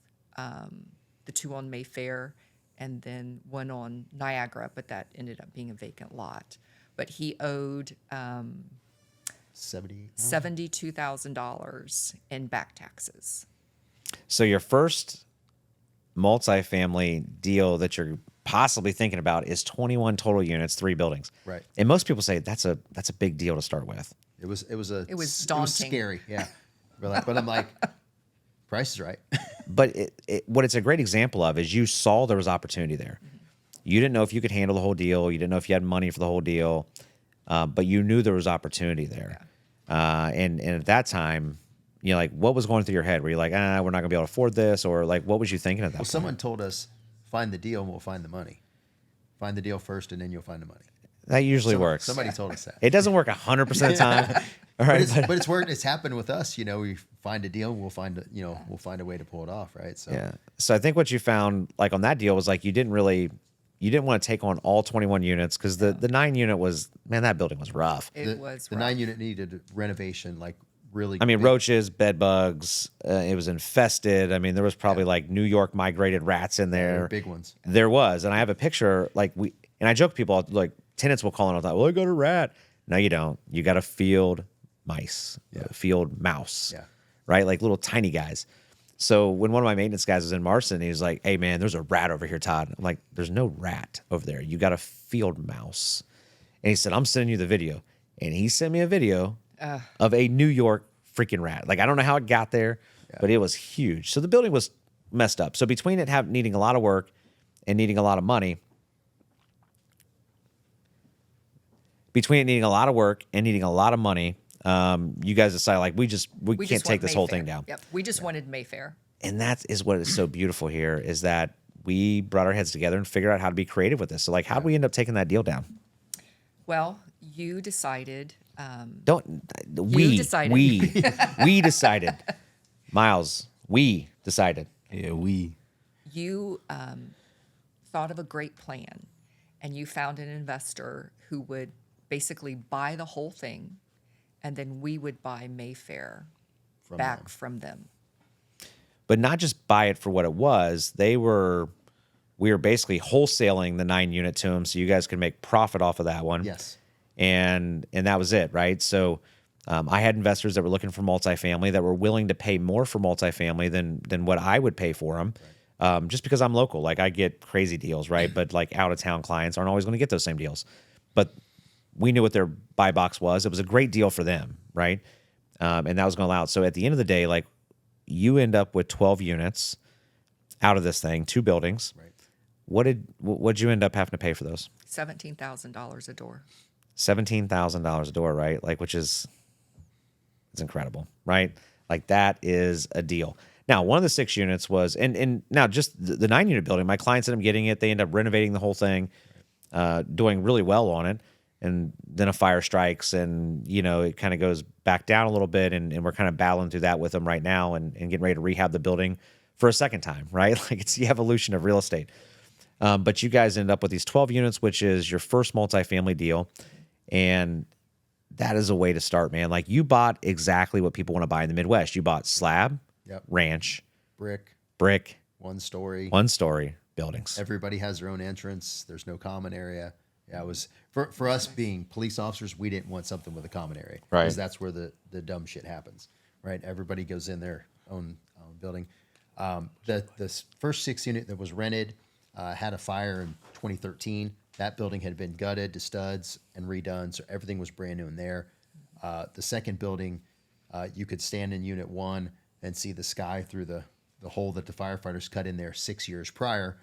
the 2 on Mayfair and then 1 on Niagara, but that ended up being a vacant lot. But he owed
70.
$72,000 in back taxes.
So your first multifamily deal that you're possibly thinking about is 21 total units, 3 buildings.
Right.
And most people say that's a big deal to start with.
It was
daunting.
It was scary. Yeah. But I'm like, price is right.
But what it's a great example of is you saw there was opportunity there. You didn't know if you could handle the whole deal. You didn't know if you had money for the whole deal, but you knew there was opportunity there. And at that time, you know, like, what was going through your head? Were you like, we're not gonna be able to afford this, or like, what was you thinking at that
Well,
point?
someone told us, find the deal and we'll find the money. Find the deal first and then you'll find the money.
That usually works.
Somebody told us that.
It doesn't work 100% of the time. All right,
But it's worked. It's happened with us. You know, we find a deal, we'll find a way to pull it off, right? So
yeah. So I think what you found, like on that deal, was like you didn't want to take on all 21 units because the 9 unit was, man, that building was rough.
It was
the
rough.
9 unit needed renovation, like really.
I mean,
big.
roaches, bed bugs. It was infested. I mean, there was probably like New York migrated rats in
They're
there.
big ones.
There was, and I have a picture. And I joke to people, like tenants will call in all the time. Well, I got a rat. No, you don't. You got a field mice, a field mouse,
Yeah.
right? Like little tiny guys. So when one of my maintenance guys was in Marston, he was like, "Hey man, there's a rat over here, Todd." I'm like, "There's no rat over there. You got a field mouse." And he said, "I'm sending you the video." And he sent me a video of a New York freaking rat. Like, I don't know how it got there, but it was huge. So the building was messed up. So between it needing a lot of work and needing a lot of money, you guys decided, like, we can't
just
take
want
this whole
Mayfair.
thing down.
Yep. We just wanted Mayfair.
And that is what is so beautiful here, is that we brought our heads together and figured out how to be creative with this. So, like, how did we end up taking that deal down?
Well, you decided.
We
decided.
we decided. Miles, we decided.
Yeah, we.
You thought of a great plan, and you found an investor who would basically buy the whole thing, and then we would buy Mayfair back from them.
But not just buy it for what it was. We were basically wholesaling the 9 unit to them, so you guys could make profit off of that one.
Yes.
And that was it, right? So I had investors that were looking for multifamily that were willing to pay more for multifamily than what I would pay for them, just because I'm local. Like, I get crazy deals, right? But like out of town clients aren't always going to get those same deals. But we knew what their buy box was. It was a great deal for them, right? And that was going to allow it. So at the end of the day, like, you end up with 12 units out of this thing, 2 buildings.
Right.
What'd you end up having to pay for those?
$17,000 a door.
$17,000 a door, right? Like, it's incredible, right? Like, that is a deal. Now, one of the 6 units was, and now just the 9 unit building, my clients ended up getting it. They end up renovating the whole thing, doing really well on it. And then a fire strikes, and, you know, it kind of goes back down a little bit, and we're kind of battling through that with them right now and getting ready to rehab the building for a second time, right? Like, it's the evolution of real estate. But you guys ended up with these 12 units, which is your first multifamily deal. And that is a way to start, man. Like, you bought exactly what people want to buy in the Midwest. You bought slab,
Yep.
ranch,
Brick,
one
1 story.
story buildings.
Everybody has their own entrance. There's no common area. Yeah, it was for us being police officers, we didn't want something with a common area.
Right.
Because that's where the dumb shit happens. Right. Everybody goes in their own building. The first 6 unit that was rented had a fire in 2013. That building had been gutted to studs and redone, so everything was brand new in there. The second building, you could stand in unit 1 and see the sky through the hole that the firefighters cut in there 6 years prior.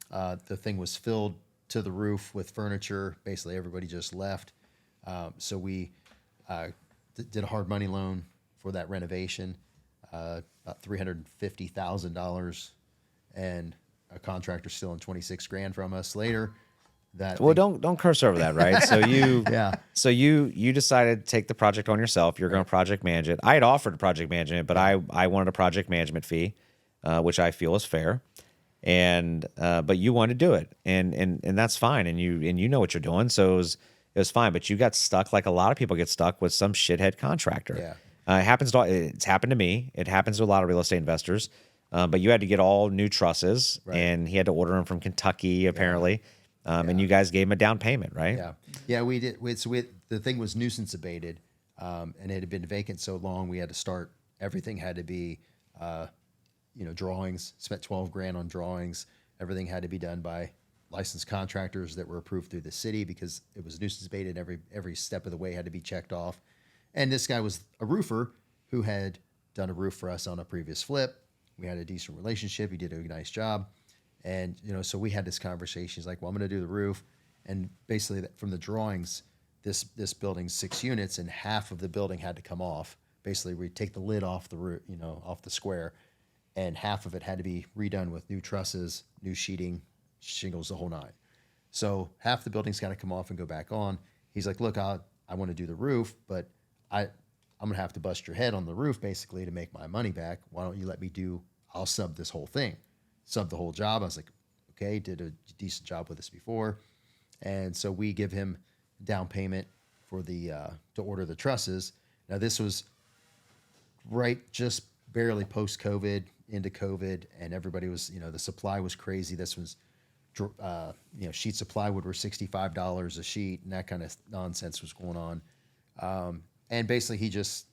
The thing was filled to the roof with furniture. Basically, everybody just left. So we did a hard money loan for that renovation, about $350,000, and a contractor still in $26,000 from us later.
Well, don't curse over that, right? So you,
Yeah.
So you decided to take the project on yourself. You're going to project manage it. I had offered to project manage it, but I wanted a project management fee, which I feel is fair. And but you wanted to do it, and that's fine. And you know what you're doing, so it was fine. But you got stuck like a lot of people get stuck with some shithead contractor.
Yeah.
It's happened to me. It happens to a lot of real estate investors. But you had to get all new trusses,
Right.
and he had to order them from Kentucky apparently. And you guys gave him a down payment, right?
Yeah, we did. The thing was nuisance abated, and it had been vacant so long. We had to start. Everything had to be, drawings. Spent $12,000 on drawings. Everything had to be done by licensed contractors that were approved through the city because it was nuisance abated. Every step of the way had to be checked off. And this guy was a roofer who had done a roof for us on a previous flip. We had a decent relationship. He did a nice job. And, so we had this conversation. He's like, well, I'm going to do the roof. And basically from the drawings, this building's 6 units and half of the building had to come off. Basically, we take the lid off the roof, off the square, and half of it had to be redone with new trusses, new sheeting, shingles, the whole 9. So half the building's got to come off and go back on. He's like, look, I want to do the roof, but I'm going to have to bust your head on the roof basically to make my money back. Why don't you let me I'll sub this whole thing. Sub the whole job. I was like, okay, did a decent job with this before. And so we give him down payment for to order the trusses. Now this was just barely post COVID into COVID, and everybody was, the supply was crazy. This was, sheets of plywood were $65 a sheet, and that kind of nonsense was going on. And basically he just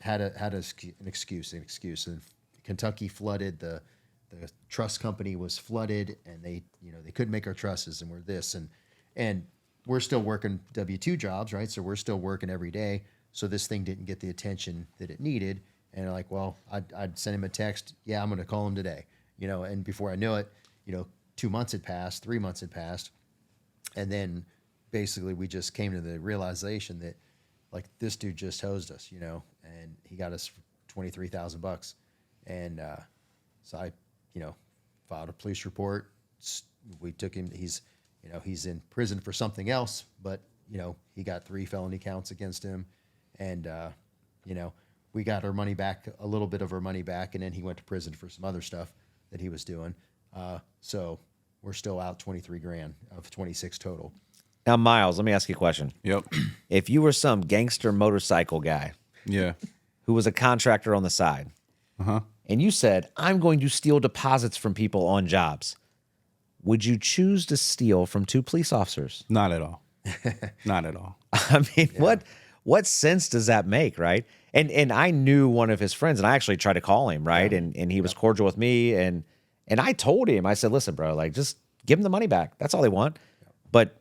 had an excuse. And Kentucky flooded, the truss company was flooded, and they couldn't make our trusses, and we're this and we're still working W-2 jobs, right? So we're still working every day. So this thing didn't get the attention that it needed. And like, well, I'd send him a text. Yeah, I'm going to call him today, and before I knew it, 2 months had passed, 3 months had passed. And then basically we just came to the realization that like this dude just hosed us, and he got us $23,000. And so I, filed a police report. We took him. He's in prison for something else, but he got 3 felony counts against him, and we got our money back, a little bit of our money back, and then he went to prison for some other stuff that he was doing. So we're still out $23,000 of 26 total.
Now, Miles, let me ask you a question.
Yep.
If you were some gangster motorcycle guy
Yeah.
who was a contractor on the side, and you said, I'm going to steal deposits from people on jobs, would you choose to steal from 2 police officers?
Not at all. Not at all.
I mean, what sense does that make, right? And I knew one of his friends, and I actually tried to call him, right? Yeah. And he was cordial with me, and I told him, I said, listen, bro, like just give them the money back. That's all they want. Yeah. But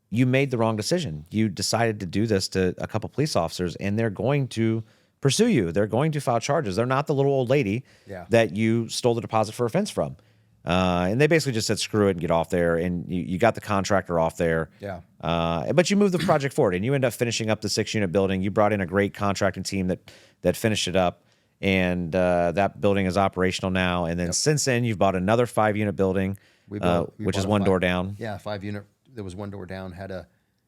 you made the wrong decision. You decided to do this to a couple police officers, and they're going to pursue you. They're going to file charges. They're not the little old lady that you stole the deposit for a fence from. And they basically just said, screw it and get off there. And you got the contractor off there.
Yeah.
But you moved the project forward, and you end up finishing up the 6-unit building. You brought in a great contracting team that finished it up. And that building is operational now. And then since then, you've bought another 5-unit building, which is one door down.
Yeah, 5-unit. There was one door down.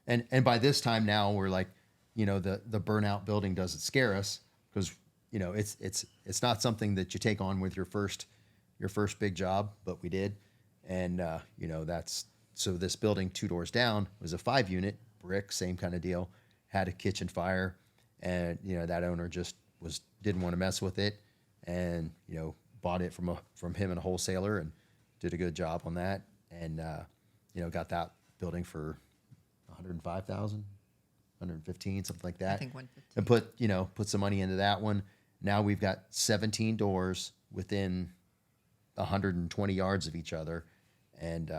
And by this time now, we're like, the burnout building doesn't scare us because it's not something that you take on with your first big job, but we did. And, so this building 2 doors down was a 5-unit brick, same kind of deal, had a kitchen fire. And, that owner just didn't want to mess with it, and, bought it from him and a wholesaler and did a good job on that. And, got that building for 105,000, 115, something like that.
I think 115.
And put some money into that one. Now we've got 17 doors within 120 yards of each other, and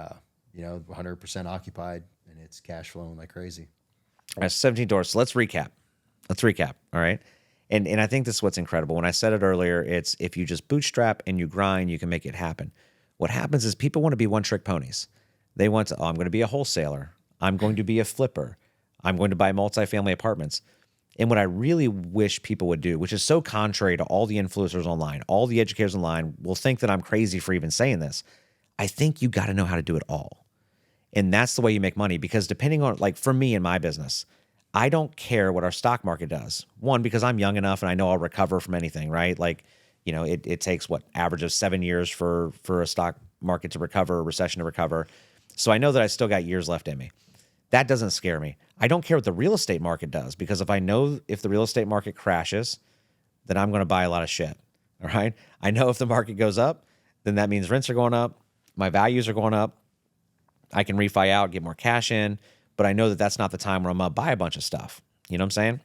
100% occupied, and it's cash flowing like crazy.
All right, 17 doors. So let's recap. All right. And I think this is what's incredible. When I said it earlier, it's if you just bootstrap and you grind, you can make it happen. What happens is people want to be one-trick ponies. They want to, I'm going to be a wholesaler. I'm going to be a flipper. I'm going to buy multifamily apartments. And what I really wish people would do, which is so contrary to all the influencers online, all the educators online will think that I'm crazy for even saying this. I think you got to know how to do it all. And that's the way you make money, because depending on, like for me in my business, I don't care what our stock market does. One, because I'm young enough and I know I'll recover from anything, right? Like, it takes average of 7 years for a stock market to recover, a recession to recover. So I know that I still got years left in me. That doesn't scare me. I don't care what the real estate market does, because if the real estate market crashes, then I'm going to buy a lot of shit. All right. I know if the market goes up, then that means rents are going up. My values are going up. I can refi out, get more cash in, but I know that that's not the time where I'm going to buy a bunch of stuff. You know what I'm saying?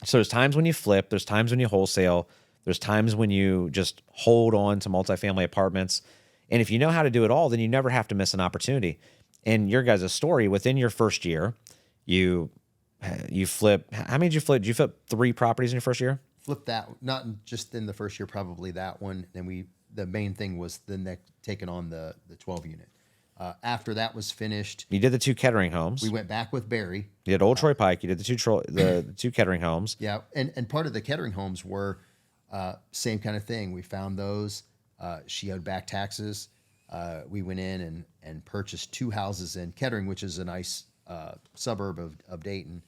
So there's times when you flip, there's times when you wholesale, there's times when you just hold on to multifamily apartments. And if you know how to do it all, then you never have to miss an opportunity. In your guys' story, within your first year, you flip. How many did you flip? Did you flip 3 properties in your first year?
Flip that, not just in the first year, probably that one. And the main thing was taking on the 12-unit. After that was finished,
You did the 2 Kettering homes.
we went back with Barry.
You did Old Troy Pike. You did the 2 Kettering homes.
Yeah, and part of the Kettering homes were same kind of thing. We found those. She owed back taxes. We went in and purchased 2 houses in Kettering, which is a nice suburb of Dayton.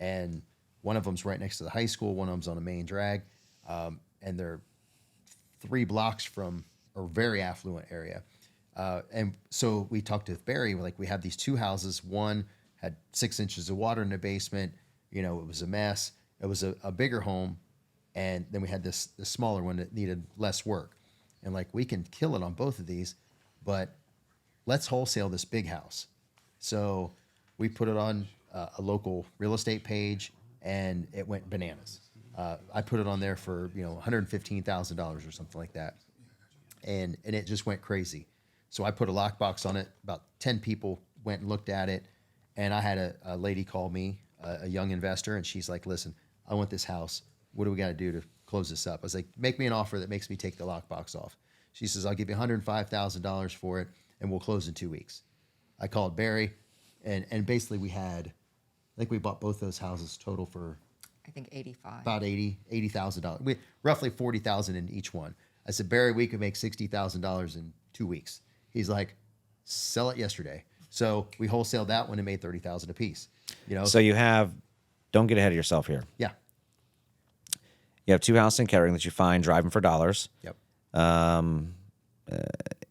And one of them's right next to the high school. One of them's on a main drag. And they're 3 blocks from a very affluent area. And so we talked to Barry, we have these 2 houses. One had 6 inches of water in the basement. It was a mess. It was a bigger home. And then we had this smaller one that needed less work. And we can kill it on both of these, but let's wholesale this big house. So we put it on a local real estate page, and it went bananas. I put it on there for $115,000 or something like that, and it just went crazy. So I put a lockbox on it. About 10 people went and looked at it, and I had a lady call me, a young investor, and she's like, "Listen, I want this house. What do we got to do to close this up?" I was like, "Make me an offer that makes me take the lockbox off." She says, "I'll give you $105,000 for it, and we'll close in 2 weeks." I called Barry, and basically we bought both those houses total for
I think 85.
about $80,000. We roughly $40,000 in each one. I said, "Barry, we could make $60,000 in 2 weeks." He's like, "Sell it yesterday." So we wholesaled that one and made $30,000 a piece.
So you have, don't get ahead of yourself here.
Yeah.
You have 2 houses in Kettering that you find driving for dollars.
Yep.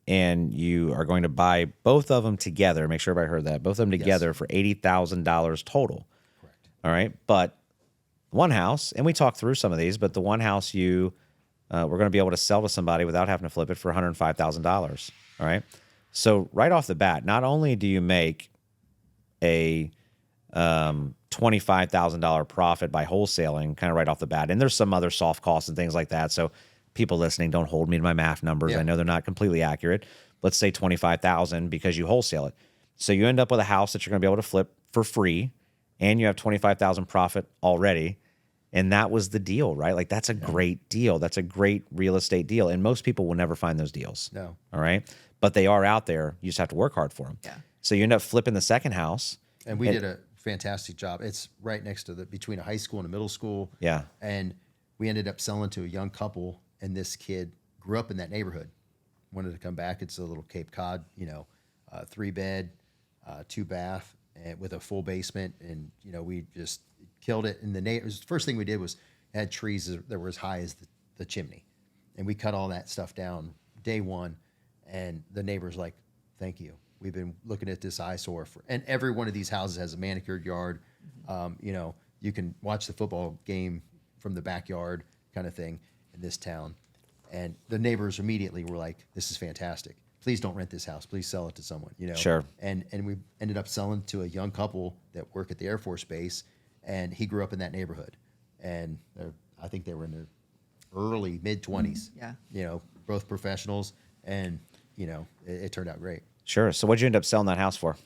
And you are going to buy both of them together. Make sure everybody heard that. Both of them together for $80,000 total.
Correct.
All right. But one house, and we talked through some of these, but the one house we're going to be able to sell to somebody without having to flip it for $105,000. All right. So right off the bat, not only do you make a $25,000 profit by wholesaling kind of right off the bat, and there's some other soft costs and things like that. So people listening, don't hold me to my math numbers.
Yeah.
I know they're not completely accurate. Let's say $25,000 because you wholesale it. So you end up with a house that you're going to be able to flip for free, and you have $25,000 profit already. And that was the deal, right? That's a great deal. That's a great real estate deal. And most people will never find those deals.
No.
All right. But they are out there. You just have to work hard for them.
Yeah.
So you end up flipping the second house.
And we did a fantastic job. It's right next to between a high school and a middle school.
Yeah.
And we ended up selling to a young couple, and this kid grew up in that neighborhood, wanted to come back. It's a little Cape Cod, 3-bed, 2-bath, and with a full basement. And, we just killed it. And the first thing we did was had trees that were as high as the chimney. And we cut all that stuff down day one. And the neighbor's like, thank you. We've been looking at this eyesore and every one of these houses has a manicured yard. You know, you can watch the football game from the backyard kind of thing in this town. And the neighbors immediately were like, this is fantastic. Please don't rent this house. Please sell it to someone, you know?
Sure.
And we ended up selling to a young couple that work at the Air Force Base, and he grew up in that neighborhood. And I think they were in their early, mid-20s.
Yeah.
You know, both professionals, and, you know, it turned out great.
Sure. So what'd you end up selling that house for?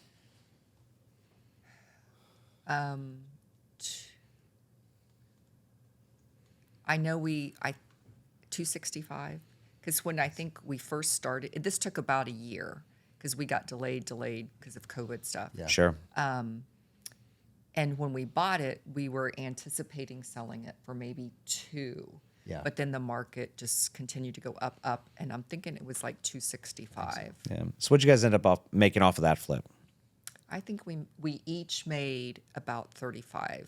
I know 265, because when I think we first started, this took about a year because we got delayed because of COVID stuff.
Yeah.
Sure.
And when we bought it, we were anticipating selling it for maybe 2.
Yeah.
But then the market just continued to go up, and I'm thinking it was like 265.
Yeah. So what'd you guys end up making off of that flip?
I think we each made about 30 to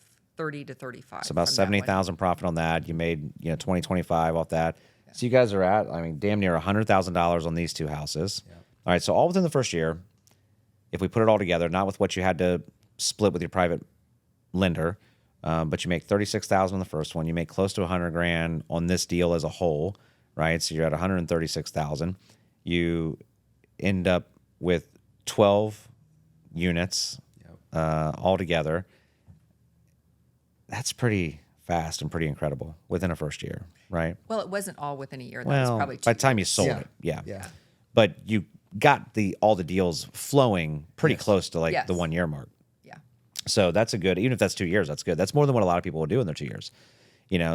35.
It's about
from that one.
70,000 profit on that. You made 20, 25 off that. Yeah. So you guys are at, I mean, damn near $100,000 on these 2 houses. Yeah. All right. So all within the first year, if we put it all together, not with what you had to split with your private lender, but you make 36,000 on the first one. You make close to 100 grand on this deal as a whole, right? So you're at 136,000. You end up with 12 units all together. That's pretty fast and pretty incredible within a first year, right?
Well, it wasn't all within a year. That was probably 2
by the time you
years.
sold it, yeah.
Yeah.
But you got all the deals flowing pretty close to like the 1 year mark.
Yeah.
So that's a good, even if that's 2 years, that's good. That's more than what a lot of people will do in their 2 years.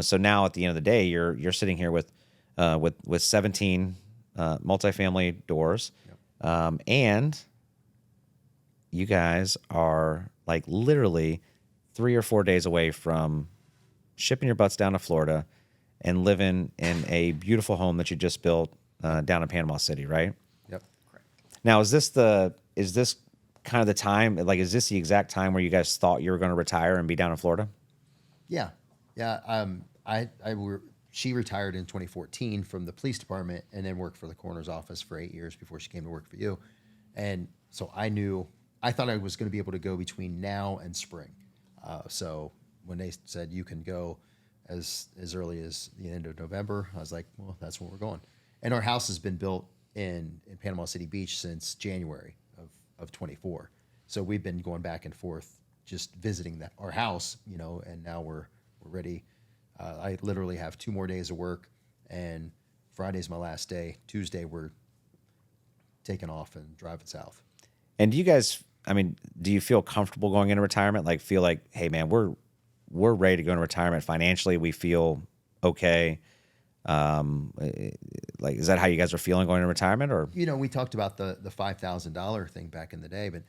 So now at the end of the day, you're sitting here with 17 multifamily doors, and you guys are like literally 3 or 4 days away from shipping your butts down to Florida and living in a beautiful home that you just built down in Panama City, right?
Yep.
Correct.
Now, is this kind of the time? Like, is this the exact time where you guys thought you were going to retire and be down in Florida?
Yeah. Yeah. She retired in 2014 from the police department and then worked for the coroner's office for 8 years before she came to work for you. And so I thought I was going to be able to go between now and spring. So when they said you can go as early as the end of November, I was like, well, that's where we're going. And our house has been built in Panama City Beach since January of 24. So we've been going back and forth, just visiting our house, and now we're ready. I literally have 2 more days of work, and Friday's my last day. Tuesday we're taking off and driving south.
And do you guys, do you feel comfortable going into retirement? Like, feel like, hey man, we're ready to go into retirement financially. We feel okay. Like, is that how you guys are feeling going into retirement? Or
we talked about the $5,000 thing back in the day, but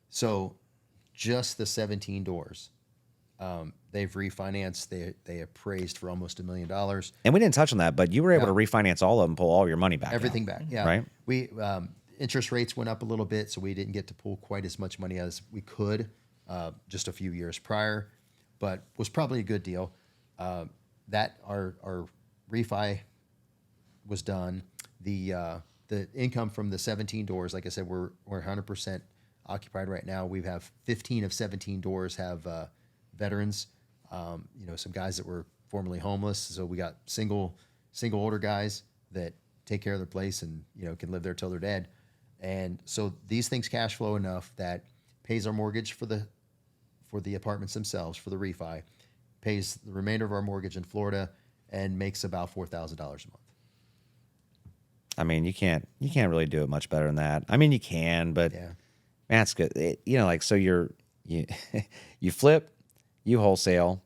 so just the 17 doors, they've refinanced. They appraised for almost $1 million.
And we didn't touch on that, but you were able to refinance all of them, pull all your money back.
Everything
out,
back, yeah.
Right.
We interest rates went up a little bit, so we didn't get to pull quite as much money as we could just a few years prior, but was probably a good deal. That our refi was done. The income from the 17 doors, like I said, we're 100% occupied right now. We have 15 of 17 doors have veterans. Some guys that were formerly homeless. So we got single older guys that take care of their place and can live there till they're dead. And so these things cash flow enough that pays our mortgage for the apartments themselves, for the refi, pays the remainder of our mortgage in Florida, and makes about $4,000 a month.
You can't really do it much better than that. You can, but
Yeah.
man, it's good. So you flip, you wholesale,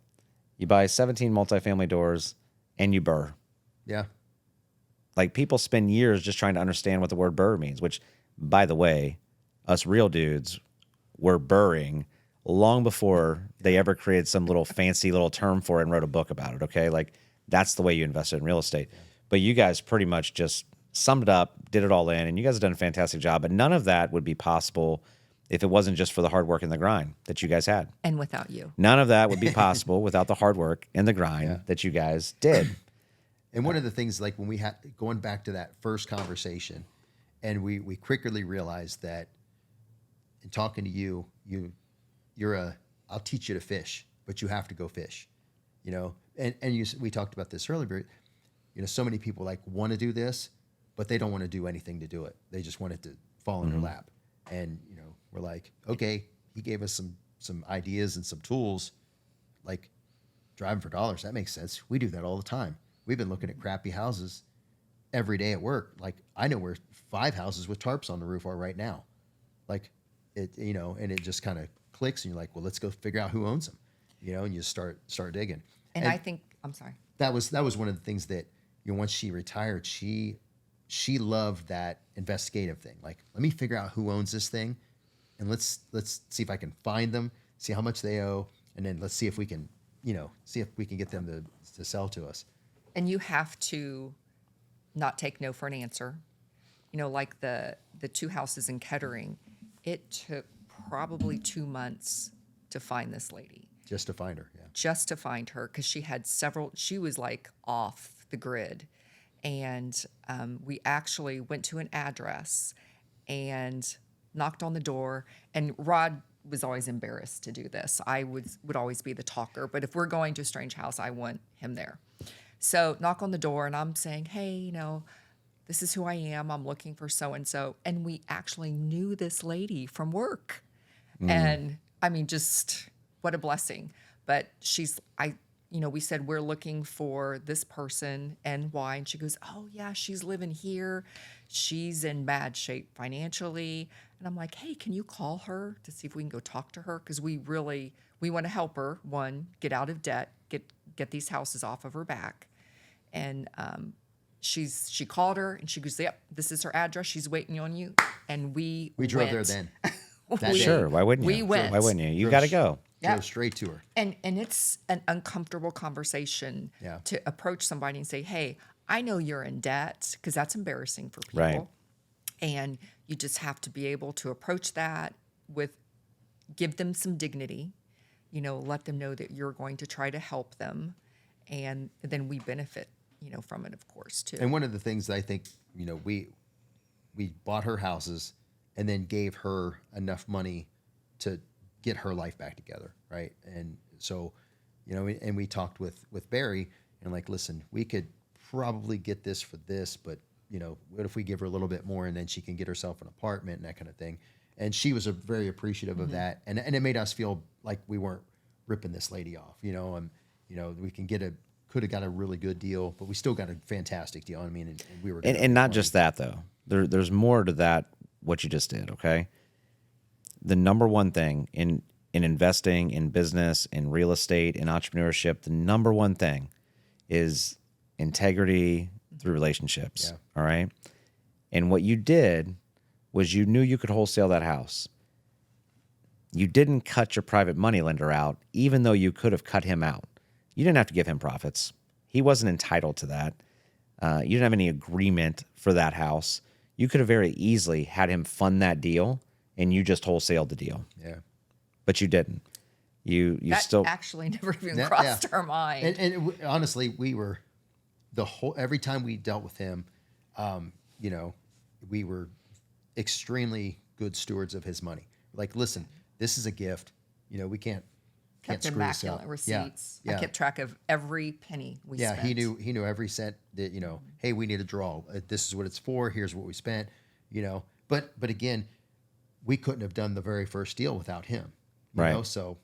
you buy 17 multifamily doors, and you burr.
Yeah.
Like, people spend years just trying to understand what the word burr means, which, by the way, us real dudes were burring long before they ever created some little fancy little term for it and wrote a book about it, okay? Like, that's the way you invested in real estate. Yeah. But you guys pretty much just summed it up, did it all in, and you guys have done a fantastic job. But none of that would be possible if it wasn't just for the hard work and the grind that you guys had.
And without you.
None of that would be possible without the hard work and the grind that you guys did.
And one of the things, like when we had, going back to that first conversation, And we quickly realized that in talking to you, I'll teach you to fish, but you have to go fish, you know? And we talked about this earlier, you know, so many people like want to do this, but they don't want to do anything to do it. They just want it to fall in their lap. And, you know, we're like, okay, he gave us some ideas and some tools, like driving for dollars. That makes sense. We do that all the time. We've been looking at crappy houses every day at work. Like, I know where 5 houses with tarps on the roof are right now. Like, it, you know, and it just kind of clicks, and you're like, well, let's go figure out who owns them, you know, and you start digging.
And I think, I'm sorry.
That was one of the things that, you know, once she retired, she loved that investigative thing. Like, let me figure out who owns this thing, and let's see if I can find them, see how much they owe, and then let's see if we can, you know, get them to sell to us.
And you have to not take no for an answer. You know, like the 2 houses in Kettering, it took probably 2 months to find this lady.
Just to find her, yeah.
Just to find her, because she was like off the grid. And we actually went to an address and knocked on the door. And Rod was always embarrassed to do this. I would always be the talker. But if we're going to a strange house, I want him there. So knock on the door, and I'm saying, hey, you know, this is who I am. I'm looking for so-and-so. And we actually knew this lady from work. And I mean, just what a blessing. But we said, we're looking for this person and why. And she goes, oh yeah, she's living here. She's in bad shape financially. And I'm like, hey, can you call her to see if we can go talk to her? Because we want to help her, one, get out of debt, get these houses off of her back. And she called her, and she goes, yep, this is her address. She's waiting on you. And we
drove
went.
there then.
Sure. Why wouldn't you?
We went.
Why wouldn't you? You got to go.
Yeah.
Drove straight to her.
And it's an uncomfortable conversation to approach somebody and say, hey, I know you're in debt, because that's embarrassing for people.
Right.
And you just have to be able to approach that give them some dignity, you know, let them know that you're going to try to help them. And then we benefit, you know, from it, of course, too.
And one of the things that I think, you know, we bought her houses and then gave her enough money to get her life back together, right? And so, you know, and we talked with Barry, and like, listen, we could probably get this for this, but, you know, what if we give her a little bit more, and then she can get herself an apartment and that kind of thing. And she was very appreciative of that, and it made us feel like we weren't ripping this lady off, you know. And you know, we could have got a really good deal, but we still got a fantastic deal. I mean, and we were
And not just that, though. There's more to that, what you just did, okay? The number one thing in investing, in business, in real estate, in entrepreneurship, the number one thing is integrity through relationships, all right? And what you did was you knew you could wholesale that house. You didn't cut your private money lender out, even though you could have cut him out. You didn't have to give him profits. He wasn't entitled to that. You didn't have any agreement for that house. You could have very easily had him fund that deal, and you just wholesaled the deal.
Yeah.
But you didn't. You
that
still
actually never even crossed our mind.
And honestly, we were every time we dealt with him, you know, we were extremely good stewards of his money. Like, listen, this is a gift. You know, we can't
kept
screw this up.
immaculate receipts.
Yeah.
I kept track of every penny we spent.
He knew every cent that, you know, hey, we need a draw. This is what it's for. Here's what we spent, you know. But again, we couldn't have done the very first deal without him. You
Right.
know? So,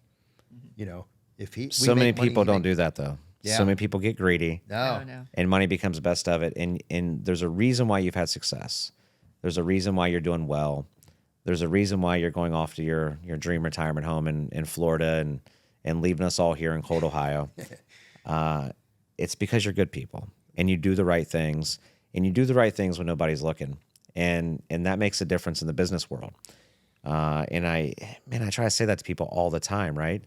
you know, if he
so many people don't do that, though.
Yeah.
So many people get greedy.
No.
And money becomes the best of it. And there's a reason why you've had success. There's a reason why you're doing well. There's a reason why you're going off to your dream retirement home in Florida and leaving us all here in cold Ohio. It's because you're good people, and you do the right things, and you do the right things when nobody's looking. And that makes a difference in the business world. And I try to say that to people all the time, right?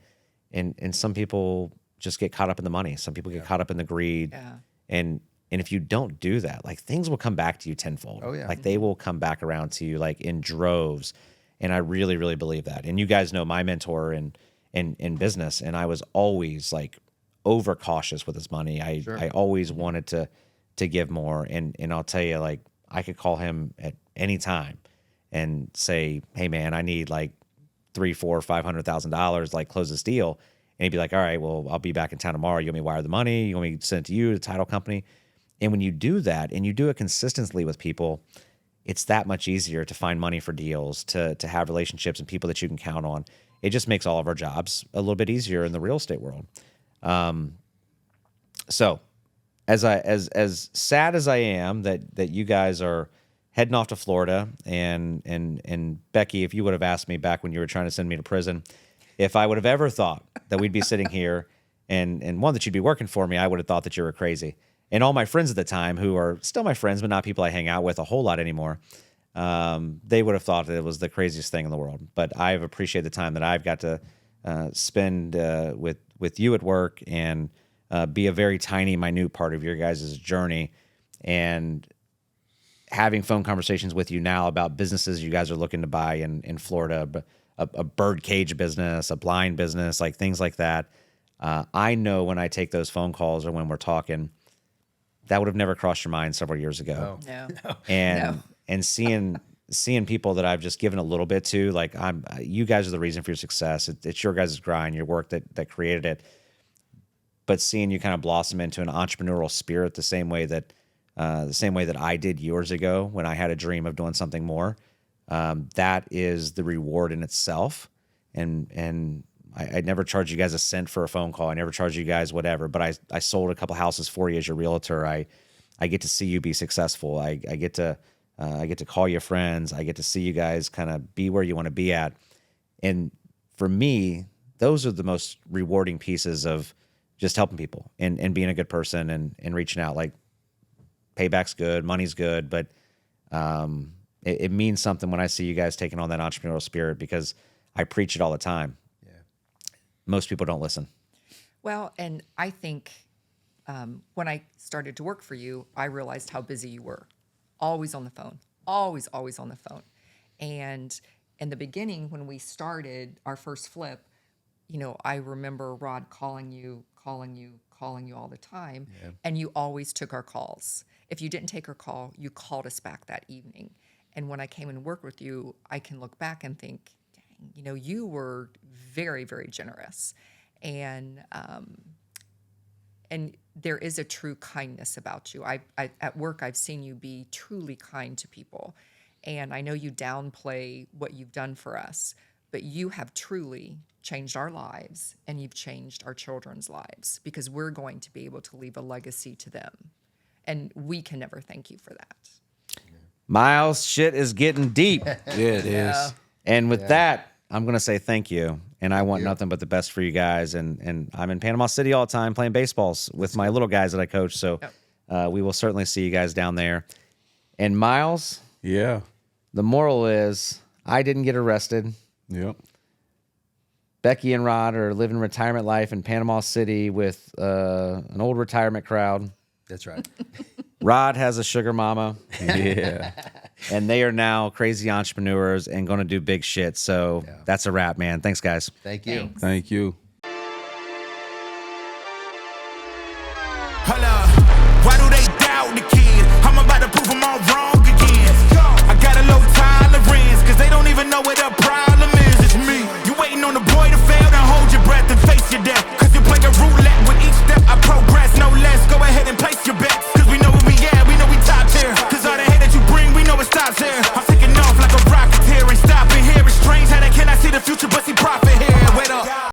And some people just get caught up in the money. Some people get caught up in the greed.
Yeah.
And if you don't do that, like, things will come back to you tenfold.
Oh, yeah.
Like, they will come back around to you, like, in droves. And I really, really believe that. And you guys know my mentor in business, and I was always like overcautious with his money. I always wanted to give more. And I'll tell you, like, I could call him at anytime and say, hey man, I need like $300,000, $400,000, $500,000, like close this deal. And he'd be like, all right, well, I'll be back in town tomorrow. You want me to wire the money? You want me to send it to you, the title company? And when you do that and you do it consistently with people, it's that much easier to find money for deals, to have relationships and people that you can count on. It just makes all of our jobs a little bit easier in the real estate world. So as sad as I am that you guys are heading off to Florida, and Becky, if you would have asked me back when you were trying to send me to prison, if I would have ever thought that we'd be sitting here and one, that you'd be working for me, I would have thought that you were crazy. And all my friends at the time, who are still my friends, but not people I hang out with a whole lot anymore, they would have thought that it was the craziest thing in the world. But I've appreciated the time that I've got to spend with you at work and be a very tiny, minute part of your guys' journey, and having phone conversations with you now about businesses you guys are looking to buy in Florida, a bird cage business, a blind business, like things like that. I know when I take those phone calls or when we're talking, that would have never crossed your mind several years ago.
No.
And seeing people that I've just given a little bit to, like you guys are the reason for your success. It's your guys' grind, your work that created it. But seeing you kind of blossom into an entrepreneurial spirit the same way that I did years ago when I had a dream of doing something more, that is the reward in itself. And I never charge you guys a cent for a phone call. I never charge you guys whatever, but I sold a couple houses for you as your realtor. I get to see you be successful. I get to call your friends. I get to see you guys kind of be where you want to be at. And for me, those are the most rewarding pieces of just helping people and being a good person and reaching out. Like, payback's good, money's good, but it means something when I see you guys taking on that entrepreneurial spirit, because I preach it all the time. Most people don't listen.
Well, and I think when I started to work for you, I realized how busy you were. Always on the phone. Always on the phone. And in the beginning, when we started our first flip, I remember Rod calling you all the time. Yeah. And you always took our calls. If you didn't take our call, you called us back that evening. And when I came and worked with you, I can look back and think, you were very, very generous. And there is a true kindness about you. I at work, I've seen you be truly kind to people. And I know you downplay what you've done for us, but you have truly changed our lives, and you've changed our children's lives, because we're going to be able to leave a legacy to them. And we can never thank you for that.
Miles, shit is getting deep.
Yeah, it is.
And with that, I'm going to say thank you. And I want nothing but the best for you guys. And I'm in Panama City all the time playing baseballs with my little guys that I coach. So we will certainly see you guys down there. And Miles,
Yeah.
the moral is I didn't get arrested.
Yep.
Becky and Rod are living retirement life in Panama City with an old retirement crowd.
That's right.
Rod has a sugar mama.
Yeah.
And they are now crazy entrepreneurs and going to do big shit. So that's a wrap, man. Thanks, guys.
Thank you.
Thanks.
Thank you.